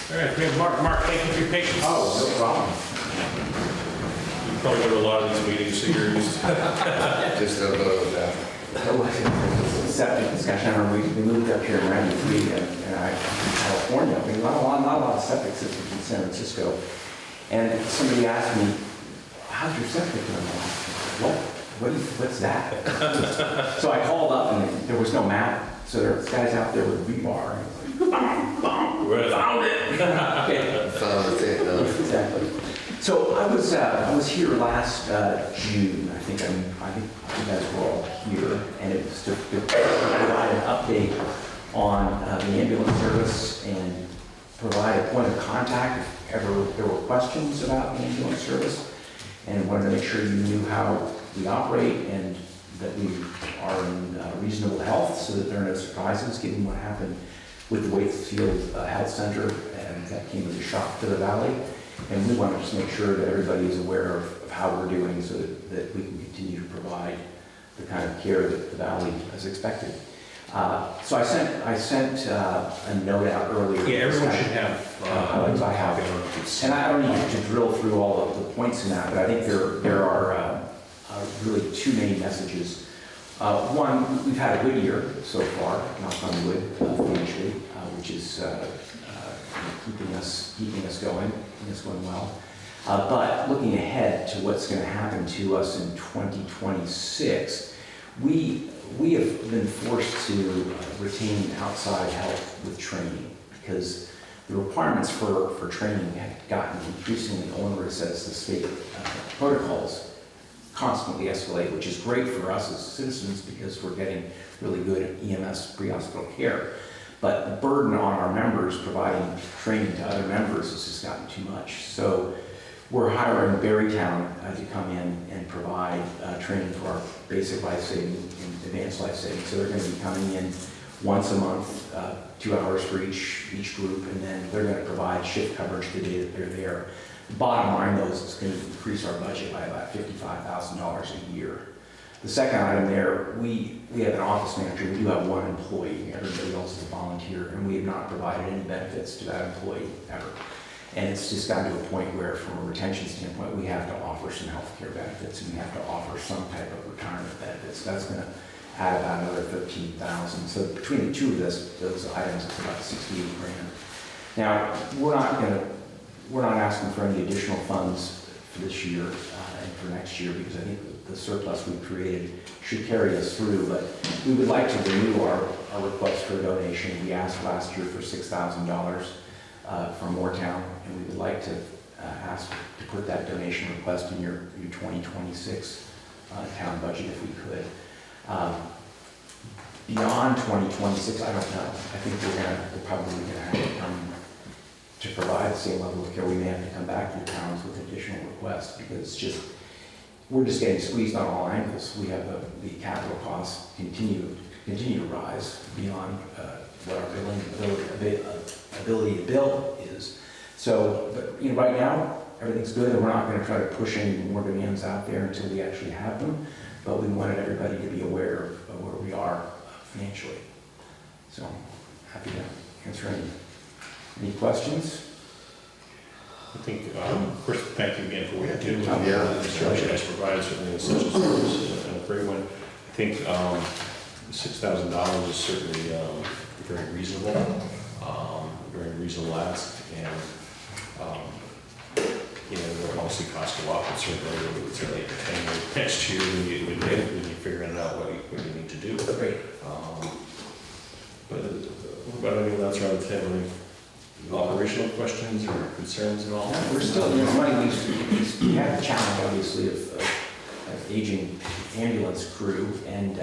All right, we have Mark. Mark, thank you for your patience. Oh, no problem. You probably go to a lot of these meetings, so you're used to it. Just don't go to that. Septic discussion, I remember we moved up here around the three, and I, in California, I mean, not a lot of septic systems in San Francisco. And somebody asked me, how's your septic? And I'm like, what's that? So I called up and there was no map. So there's guys out there with rebar. And found it! Okay. Found the thing, no? Exactly. So I was here last June. I think you guys were all here, and it was to provide an update on the ambulance service and provide a point of contact if ever there were questions about the ambulance service, and wanted to make sure you knew how we operate and that we are in reasonable health, so that there are no surprises given what happened with the Wakefield Health Center, and that came as a shock to the valley. And we want to just make sure that everybody is aware of how we're doing so that we can continue to provide the kind of care that the valley has expected. So I sent a note out earlier. Yeah, everyone should have. I have. And I don't need to drill through all of the points in that, but I think there are really two main messages. One, we've had a good year so far, knock on wood, financially, which is keeping us going well. But looking ahead to what's going to happen to us in 2026, we have been forced to retain outside help with training because the requirements for training have gotten increasingly onerous as the state protocols constantly escalate, which is great for us as citizens because we're getting really good EMS pre-hospital care. But the burden on our members providing training to other members has just gotten too much. So we're hiring Berrytown to come in and provide training for our basic life saving and advanced life saving. So they're going to be coming in once a month, 2 hours for each group, and then they're going to provide shift coverage the day that they're there. The bottom line, though, is it's going to increase our budget by about $55,000 a year. The second item there, we have an office manager. We do have one employee. Everybody else is a volunteer, and we have not provided any benefits to that employee ever. And it's just gotten to a point where, from a retention standpoint, we have to offer some health care benefits, and we have to offer some type of retirement benefits. That's going to add about another $13,000. So between the two of those items, it's about $68,000. Now, we're not asking for any additional funds for this year and for next year because I think the surplus we've created should carry us through. But we would like to renew our request for a donation. We asked last year for $6,000 from Moretown, and we would like to ask to put that donation request in your 2026 town budget if we could. Beyond 2026, I don't know. I think we're probably going to have to come to provide the same level of care. We may have to come back to the towns with additional requests because we're just getting squeezed on all angles. We have the capital costs continue to rise beyond what our ability to bill is. So, but right now everything's good, and we're not gonna try to push any more demands out there until we actually have them, but we wanted everybody to be aware of where we are financially. So, happy to answer any questions? I think, first, thank you again for what you do. Yeah. The service you guys provide, certainly essential service, and a great one. I think $6,000 is certainly very reasonable, very reasonable ask, and you know, the policy costs a lot, but certainly entertain next year when you're figuring out what you need to do. Great. But what about anyone else around the table? Any operational questions or concerns at all? Yeah, we're still, you know, money, we have the challenge, obviously, of aging ambulance crew, and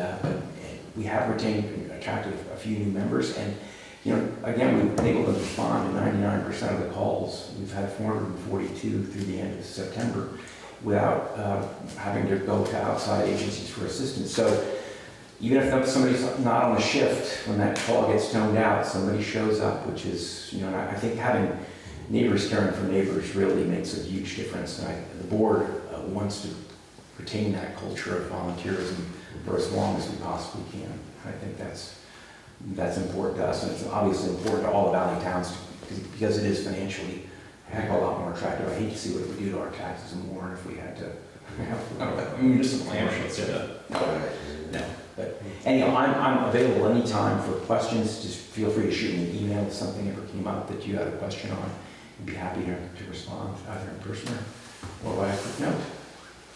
we have retained, attracted a few new members, and, you know, again, we've been able to respond to 99% of the calls. We've had 442 through the end of September without having to go to outside agencies for assistance. So even if somebody's not on the shift, when that call gets toned out, somebody shows up, which is, you know, and I think having neighbors caring for neighbors really makes a huge difference. And the board wants to retain that culture of volunteerism for as long as we possibly can. I think that's important to us, and it's obviously important to all the valley towns because it is financially a heck of a lot more attractive. I hate to see what it would do to our taxes and more if we had to have municipal ambulance. No, but anyhow, I'm available anytime for questions. Just feel free to shoot me an email if something ever came up that you had a question on. I'd be happy to respond either in person or by a quick note.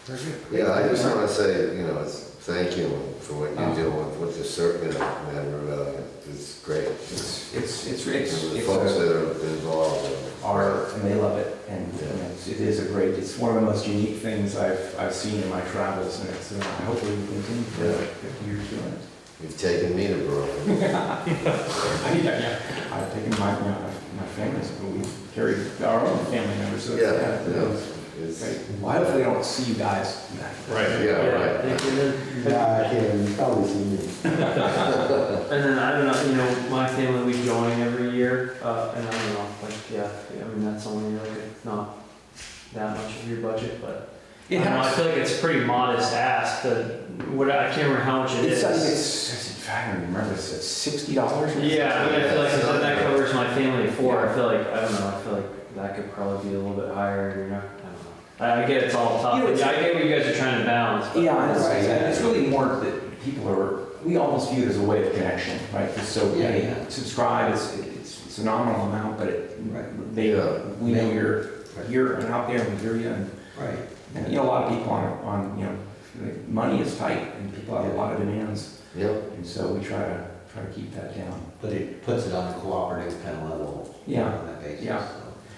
Very good. Yeah, I just want to say, you know, thank you for what you do with the circuit matter. It's great. It's The folks that are involved. and they love it, and it is it's one of the most unique things I've seen in my travels, and it's hopefully we continue for 50 years doing it. You've taken me to Berlin. I've taken my family's, but we carried our own family members. So It's well, hopefully I don't see you guys. Right. Yeah, right. I can probably see me. And then, I don't know, you know, my family, we join every year, and I don't know, like, I mean, that's only like, it's not that much of your budget, but I don't know, I feel like it's a pretty modest ask, I can't remember how much it is. I don't remember, it's $60 or something? Yeah, I mean, I feel like that covers my family of 4, I feel like, I don't know, I feel like that could probably be a little bit higher, you know, I don't know. I get it's all tough, I get what you guys are trying to balance. But Yeah, it's really more that we almost view it as a way of connection, right? So subscribe, it's a nominal amount, but we know you're here and out there, and we hear you, and you know, a lot of people on you know, money is tight, and people have a lot of demands. Yep. And so we try to keep that down. But it puts it on a cooperative kind of level. Yeah. On that basis. Yeah. So.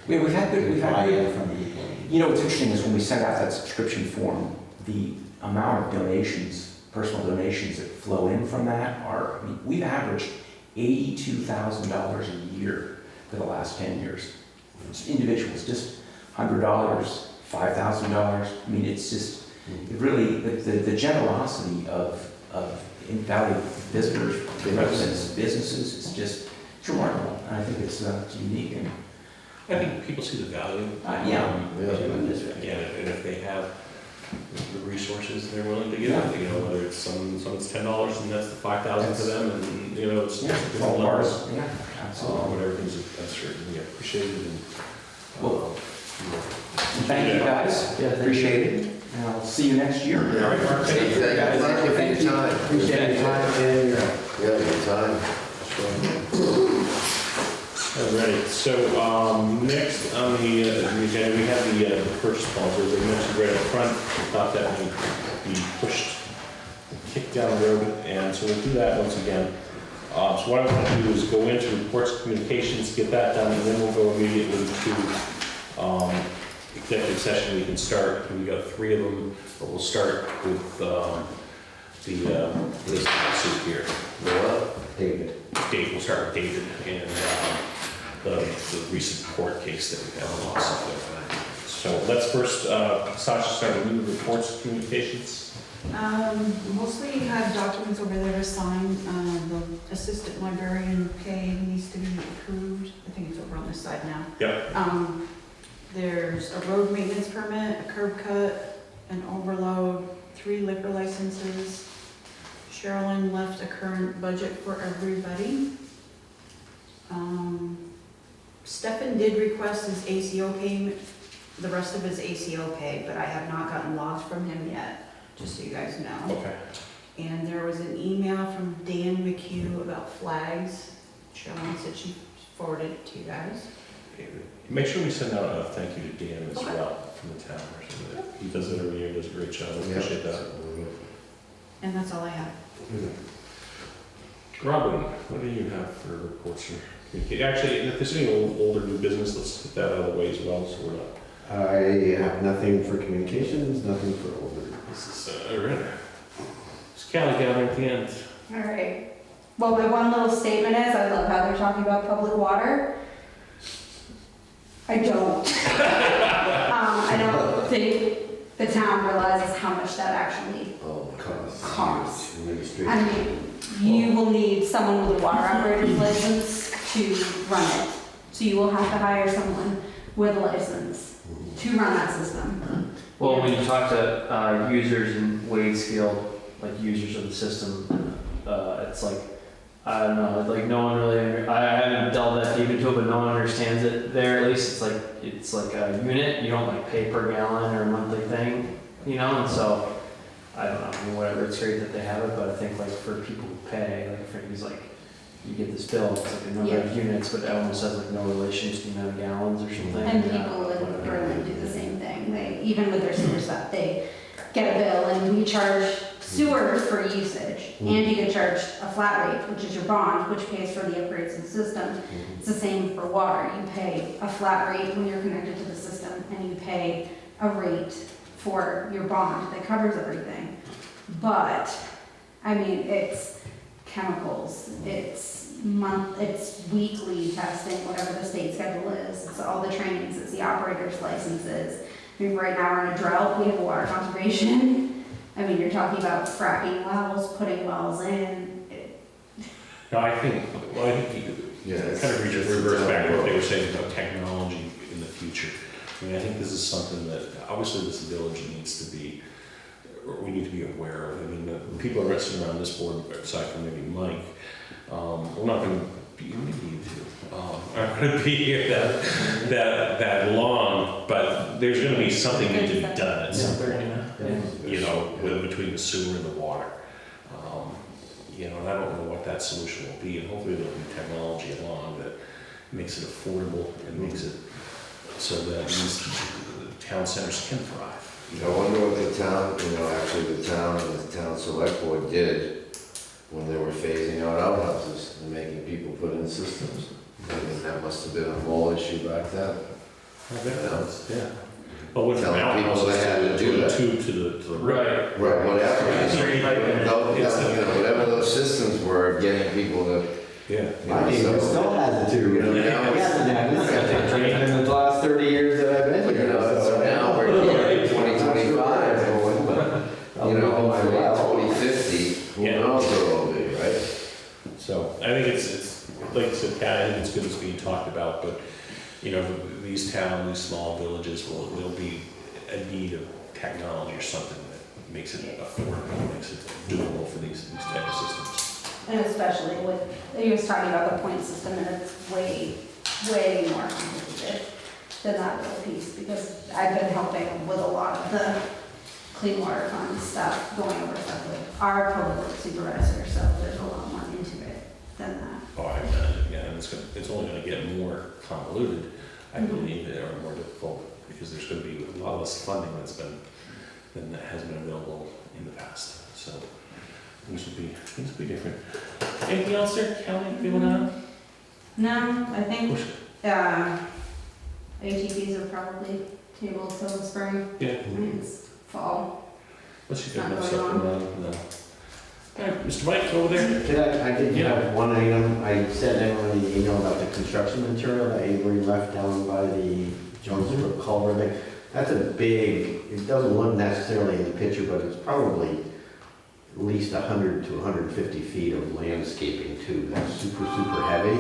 We've had good buy-in from the employees. You know, what's interesting is when we send out that subscription form, the amount of donations, personal donations that flow in from that I mean, we've averaged $82,000 a year for the last 10 years. It's individuals, just $100, $5,000. I mean, it's just, it really, the generosity of valley visitors, residents, businesses, it's remarkable. And I think it's unique. And I think people see the value. Yeah. Again, and if they have the resources, they're willing to give it, you know, whether it's some it's $10 and that's the 5,000 for them, and, you know, it's different all levels. ours. Yeah, absolutely. Whatever things that's certainly appreciated, and, Well, thank you guys. Yeah, Appreciate it. And I'll see you next year. All right, Mark, Thank you for your time. Appreciate your time and Your time. all right, so, next on the agenda, we have the purchase policy, as I mentioned right up front, thought that might be pushed, kicked down the road, and so we'll do that once again. So what I'm gonna do is go into reports, communications, get that done, and then we'll go immediately to, executive session. We can start, we got 3 of them, but we'll start with, this suit here. David. Dave, we'll start with David, and, the recent court case that we had a lawsuit with. So let's first, Sasha, start with you, reports, communications. Mostly you have documents over there to sign. The assistant librarian pay needs to be approved. I think it's over on this side now. Yep. there's a road maintenance permit, a curb cut, an overload, 3 liquor licenses. Sherilyn left a current budget for everybody. Stefan did request his ACO payment, the rest of his ACO pay, but I have not gotten logs from him yet, just so you guys know. Okay. And there was an email from Dan McHugh about flags. Sherilyn said she forwarded it to you guys. Make sure we send out a thank you to Dan as Okay. well from the town. He does it every year, does a great job, I appreciate that. And that's all I have. Robin, what do you have for reports? Actually, if there's any older new business, let's get that out of the way as well, so we're not. I have nothing for communications, nothing for older. This is, right. It's Callie gathering at the end. All right. Well, my one little statement is, I love how they're talking about public water. I don't. I don't think the town realizes how much that actually Oh, costs. Administration. I mean, you will need someone with a water operator's license to run it. So you will have to hire someone with a license to run that system. Well, when you talk to users in Waitsfield, like users of the system, it's like, I don't know, like no one really, I haven't delved that deep into it, but no one understands it there. At least it's like a unit. You don't like pay per gallon or a monthly thing, you know. And so I don't know, I mean, whatever. It's great that they have it, but I think like for people who pay, like for he's like, you get this bill, it's like a number of units, but it almost has like no relation to the amount of gallons or something. And people in Berlin do the same thing. They, even with their sewer stuff, they get a bill and we charge sewer for usage. And you get charged a flat rate, which is your bond, which pays for the upgrades to the system. It's the same for water. You pay a flat rate when you're connected to the system and you pay a rate for your bond that covers everything. But, I mean, it's chemicals, it's weekly testing, whatever the state schedule is. It's all the trainings, it's the operator's licenses. I mean, right now we're in a drought, we have a water conservation. I mean, you're talking about fracking wells, putting wells in. No, I think you kind of reverse back to what they were saying about technology in the future. I mean, I think this is something that obviously this village needs to be, or we need to be aware of. I mean, the people are resting around this board, aside from maybe Mike, we're not going to be, maybe you two, aren't going to be here that long, but there's going to be something need to be done at some point. You know, between the sewer and the water. You know, and I don't know what that solution will be, and hopefully there'll be technology along that makes it affordable and makes it so that these town centers can thrive. I wonder what the town, actually the town and the town select board did when they were phasing out outhouses and making people put in systems. I mean, that must have been a whole issue back then. Yeah. But when Telling people they had to do that. tube to the Right. Right, whatever those systems were, getting people to, Yeah. My neighbor still has a tube. You know, He now hasn't had this in the last 30 years that I've been here. so now we're here in 2025, hopefully 2050, who knows where we'll be, right? So I think it's like I said, Kat, I think it's good it's being talked about, but you know, these towns, these small villages will be a need of technology or something that makes it affordable, makes it doable for these type of systems. And especially with, he was talking about the point system, and it's way, way more complicated than that little piece, because I've been helping with a lot of the clean water fund stuff, going over stuff with our public works supervisor, so there's a lot more into it than that. Oh, I imagine, yeah, and it's only gonna get more convoluted, I believe, or more difficult, because there's gonna be a lot less funding than that has been available in the past, so things will be different. Anything else there, Kelly, you wanna? No, I think, ATVs are probably tabled till the spring. Yeah. I mean, it's fall. Let's see if Not there's going something around, no. All right, Mr. Mike, over there? I did have one item. I sent everyone an email about the construction material that Avery left down by the Jones Brook culvert. That's a big, it doesn't look necessarily in the picture, but it's probably at least 100 to 150 feet of landscaping too. That's super, super heavy.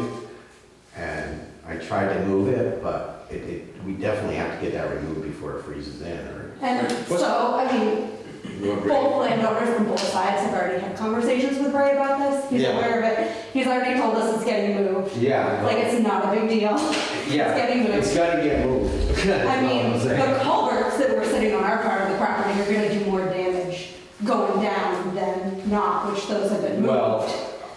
And I tried to move it, but we definitely have to get that removed before it freezes in, or. And so, I mean, both landowners from both sides have already had conversations with Ray about this. He's Yeah. aware of it. He's already told us it's getting moved. Yeah. Like, it's not a big deal. Yeah, It's getting moved. it's gotta get moved. I mean, the culverts that were sitting on our part of the property are gonna do more damage going down than not, which those have been moved. Well,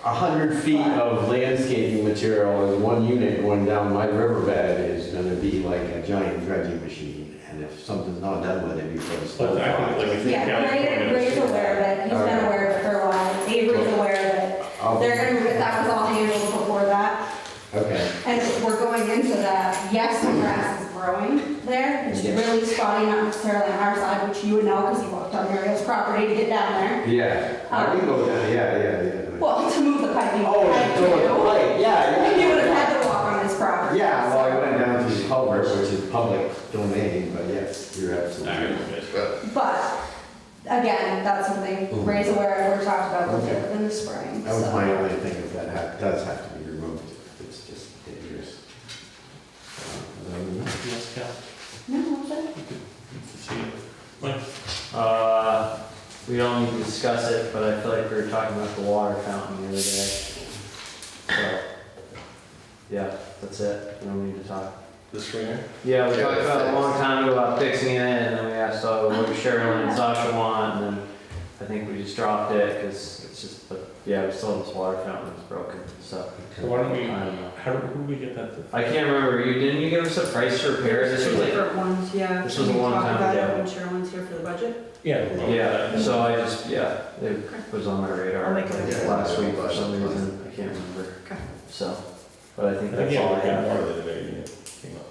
100 feet of landscaping material in one unit going down my riverbed is gonna be like a giant dredging machine. And if something's not done with it before it's But I think, like, I think Yeah, Ray's aware of it. He's been aware of it for a while. Avery's aware of it. They're gonna move it. That was all handled before that. Okay. And we're going into that, yes, the grass is growing there. It's Yes. really spotty, not necessarily on our side, which you would know because you walked on Muriel's property to get down there. Yeah. I can go down, yeah. Well, to move the pipe, you Oh, had go with the to. light, yeah. You would have had to walk on his property. Yeah, well, I went down to the culvert, which is public domain, but yes, you're absolutely right. But, again, that's something Ray's aware of, we're talking about with it in the spring. That was so. my only thing, if that does have to be removed. It's just dangerous. Yes, Cal? No, that's it. Good to see you. Mike? We don't need to discuss it, but I feel like we were talking about the water fountain the other day. So, yeah, that's it. We don't need to talk. This right here? Yeah, we talked about it a long time ago about fixing it, and then we asked, what do Sherilyn and Sasha want, and then I think we just dropped it, because it's just, but yeah, we still have this water fountain that's broken, so. So why don't we, I don't know. who did we get that to? I can't remember, didn't you give us a price to repair it? This was like, Different ones, yeah. This was a long time Can we talk ago. about it when Sherilyn's here for the budget? Yeah. yeah, so I just, yeah, it was on my radar I'll make it like a- last week for some reason, I can't remember. Okay. So, but I think I that's think, all I yeah, have. more of the day, came up.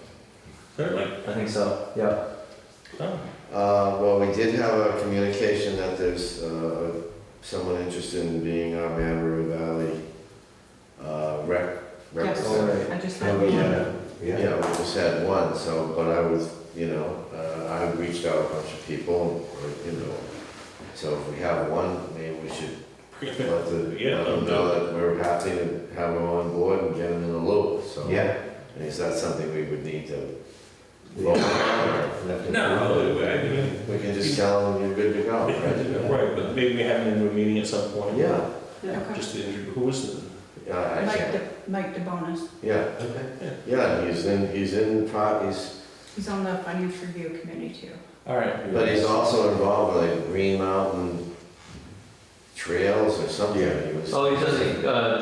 Certainly. I think so, yeah. Oh, Well, we did have a communication that there's someone interested in being our Man River Valley Yes, representative. I just Oh, had one. Yeah, we just had one, so, but I was, I reached out a bunch of people, so if we have one, maybe we should let them know that we're happy to have them on board and get them in the loop, so. Yeah. Is that something we would need to No, I mean, We can just tell them you're good to go, right? right, but maybe we have him into a meeting at some point. Yeah, Okay. Just to introduce, who is it? I can't, Mike DeBonis. yeah, yeah, he's in, He's on the finance review committee too. All right. but he's also involved with like Green Mountain Trails or something. He was- Oh, he does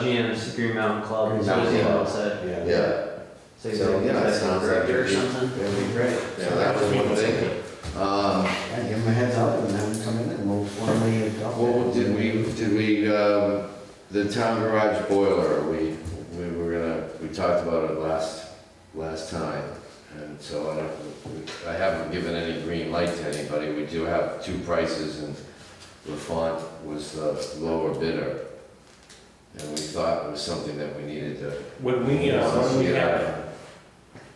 GM's Green Mountain Club, Green so Mountain he's Club. said. Yeah, So he's So, like, yeah, it executive sounds like director or it'd be- something. that'd be great, so that was one thing. Yeah, give them a heads up and have them come in and we'll formally adopt it. Well, did we, the town garage boiler, we talked about it last time. And so I haven't given any green light to anybody. We do have two prices and LaFont was the lower bidder. And we thought it was something that we needed to. When we get have,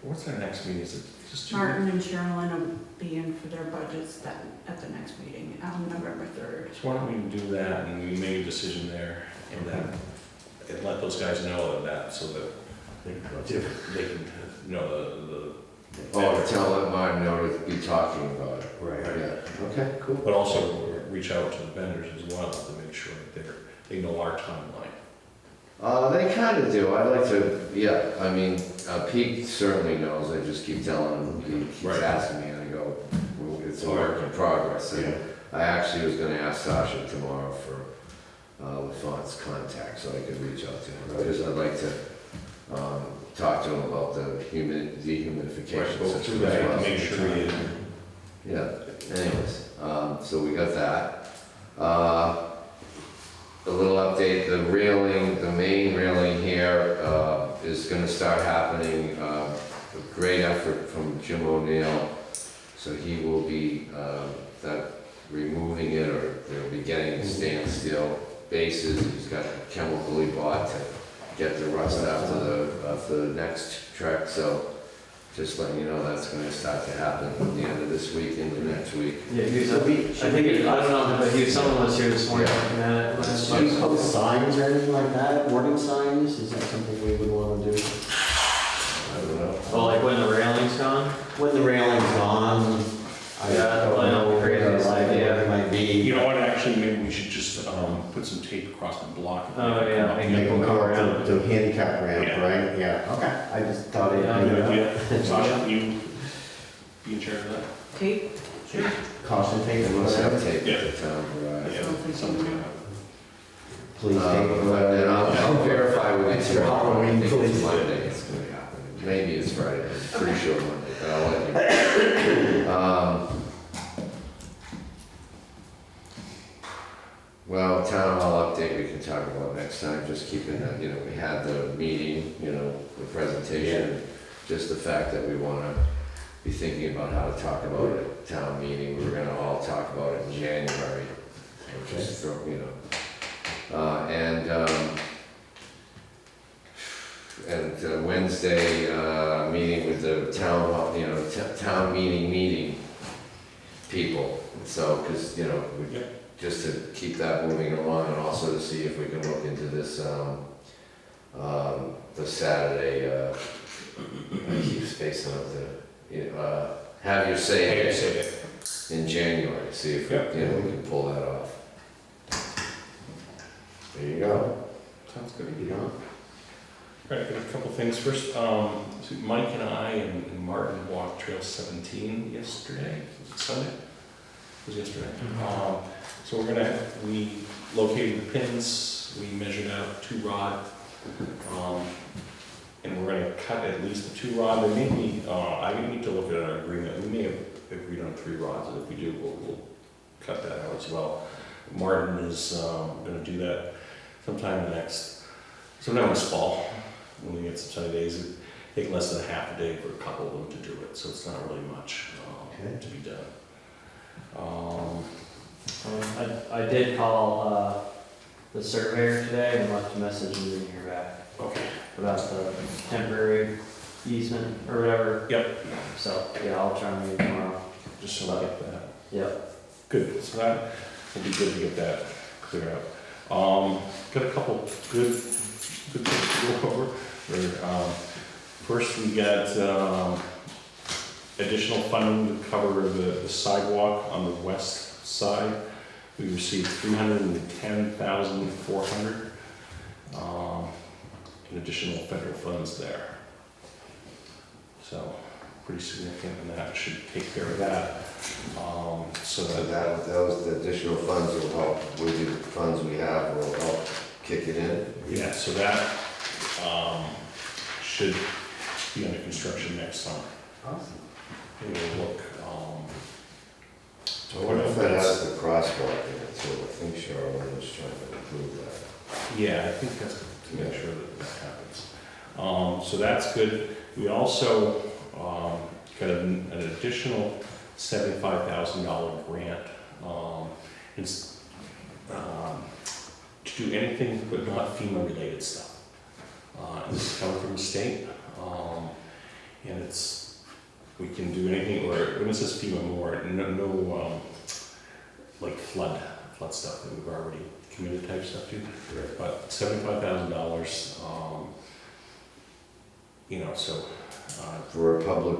what's our next meeting? Is it just two? Martin and Sherilyn will be in for their budgets at the next meeting on November 3rd. So why don't we do that and we make a decision there and then, and let those guys know that, so that they can know the. Oh, tell them Martin know to be talking about it. Right. Yeah, okay, cool. But also reach out to the vendors as well to make sure that they know our timeline. They kind of do. I like to, yeah, I mean, Pete certainly knows. I just keep telling him, he keeps Right. asking me, and I go, well, it's a work in progress. And I actually was gonna ask Sasha tomorrow for LaFont's contact, so I could reach out to him. Because I'd like to talk to him about the dehumidification Right, go system. through that, make sure we. Yeah, anyways, so we got that. A little update, the railing, the main railing here is gonna start happening. A great effort from Jim O'Neill. So he will be removing it, or they'll be getting stainless-steel bases. He's got chemical he bought to get the rust after the next trek. So just letting you know that's gonna start to happen at the end of this week into next week. Yeah, he was, I don't know, but someone was here this morning looking at it. Should we post signs or anything like that, warning signs? Is that something we would want to do? I don't know. Well, like when the railing's gone? When the railing's gone, I Yeah, don't well, know where crazy the liability idea. might be. You know what, actually, maybe we should just, put some tape across the block. Oh, yeah. And make them come up to handicap ramp, Yeah. right? Yeah, okay. I just thought it, Yeah, Good idea. Sasha, you be in charge of that? Tape? caution tape They or must have whatever. tape at the town garage. Yeah, something's gonna happen. Police tape or And whatever. I'll verify with you Extra tomorrow. I Halloween think police. it's Monday it's gonna happen. Maybe it's Friday, I'm pretty sure Monday, but I'll let you know. Well, town hall update we can talk about next time, just keeping that, you know, we had the meeting, you know, the presentation, just the fact that we wanna be thinking about how to talk about it at town meeting, we're gonna all talk about it in January. So just throw, you know. Wednesday, meeting with the town hall, you know, town meeting people. So, cause, you know, we, just to keep that moving along and also to see if we can look into this, the Saturday, I keep spacing out have your say it in January, see if, Yep. you know, we can pull that off. There you go. Sounds good. You know? All right, got a couple things. First, so Mike and I and Martin walked Trail 17 yesterday. Was it Sunday? It was yesterday. So we located the pins, we measured out 2 rod, and we're gonna cut at least the 2 rod. There may be, I need to look at our agreement. We may have agreed on 3 rods, and if we do, we'll cut that out as well. Martin is gonna do that sometime this fall, when we get some sunny days. It take less than a half a day for a couple of them to do it, so it's not really much to be done. I did call the surveyor today and left a message and didn't hear back Okay. about the temporary easement or whatever. Yep. So, yeah, I'll try and meet tomorrow. Just so I get that. Yep. Good, so that will be good to get that cleared up. Got a couple good things to go over. First, we got additional funding to cover the sidewalk on the west side. We received $310,400 in additional federal funds there. So, pretty significant, and that should take care of that. So So that, those additional funds will help, with the funds we have will help kick it in. yeah, so that should be under construction next summer. Awesome. It will look, I wonder if that has the crosswalk in it, so I think Charlotte was trying to improve that. yeah, I think that's to make sure that happens. So that's good. We also got an additional $75,000 grant to do anything but not FEMA-related stuff. And this is coming from the state, and we can do anything, or when it says FEMA more, no like flood stuff that we've already committed type stuff to, but $75,000, you know, so. For a public,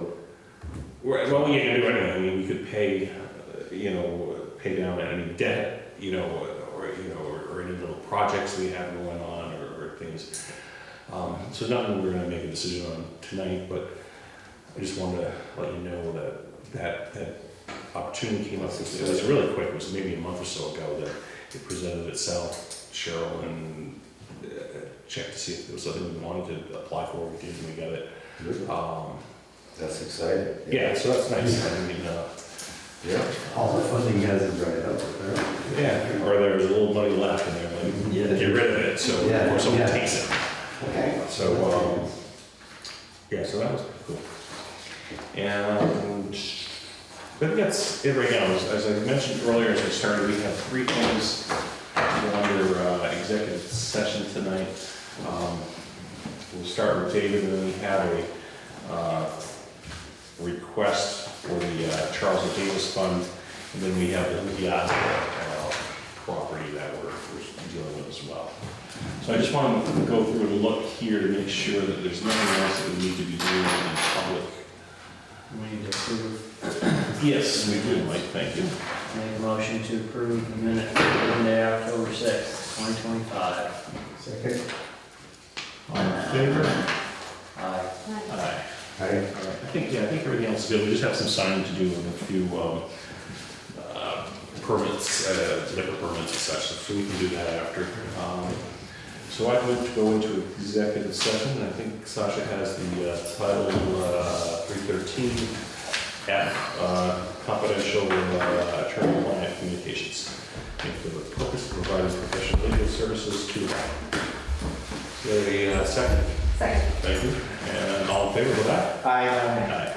Well, we can do anything. I mean, we could pay, pay down any debt, or any little projects we have going on, or things. So nothing we're gonna make a decision on tonight, but I just wanted to let you know that opportunity came up. It was really quick. It was maybe a month or so ago that it presented itself. Cheryl and checked to see if there was something we wanted to apply for. We did, and we got it. that's exciting. Yeah, so that's nice. I mean, Yeah. All the funding hasn't dried up, right? yeah, or there was a little money left and they're like, Yeah. get rid of it, so Yeah, of course someone yeah. takes it. Okay. So, yeah, so that was cool. And I think that's it right now. As I mentioned earlier, as I started, we have 3 things under executive session tonight. We'll start with David, and then we have a request for the Charles A. Davis Fund, and then we have the Piazza property that we're dealing with as well. So I just want to go through and look here to make sure that there's nothing else that we need to be doing in public. We need to approve, Yes, we do, Mike, thank you. make a motion to approve the minutes for Monday, October 6th, 2025. Second. All in favor? Aye. Aye. I, All right, I think everything else is good. We just have some signing to do with a few permits, liquor permits and such, so we can do that after. So I would go into executive session, and I think Sasha has the title 313 F, confidential attorney-client communications. For the purpose of providing professional legal services to Is there a second? Second. Thank you. And all in favor of that? I, Aye.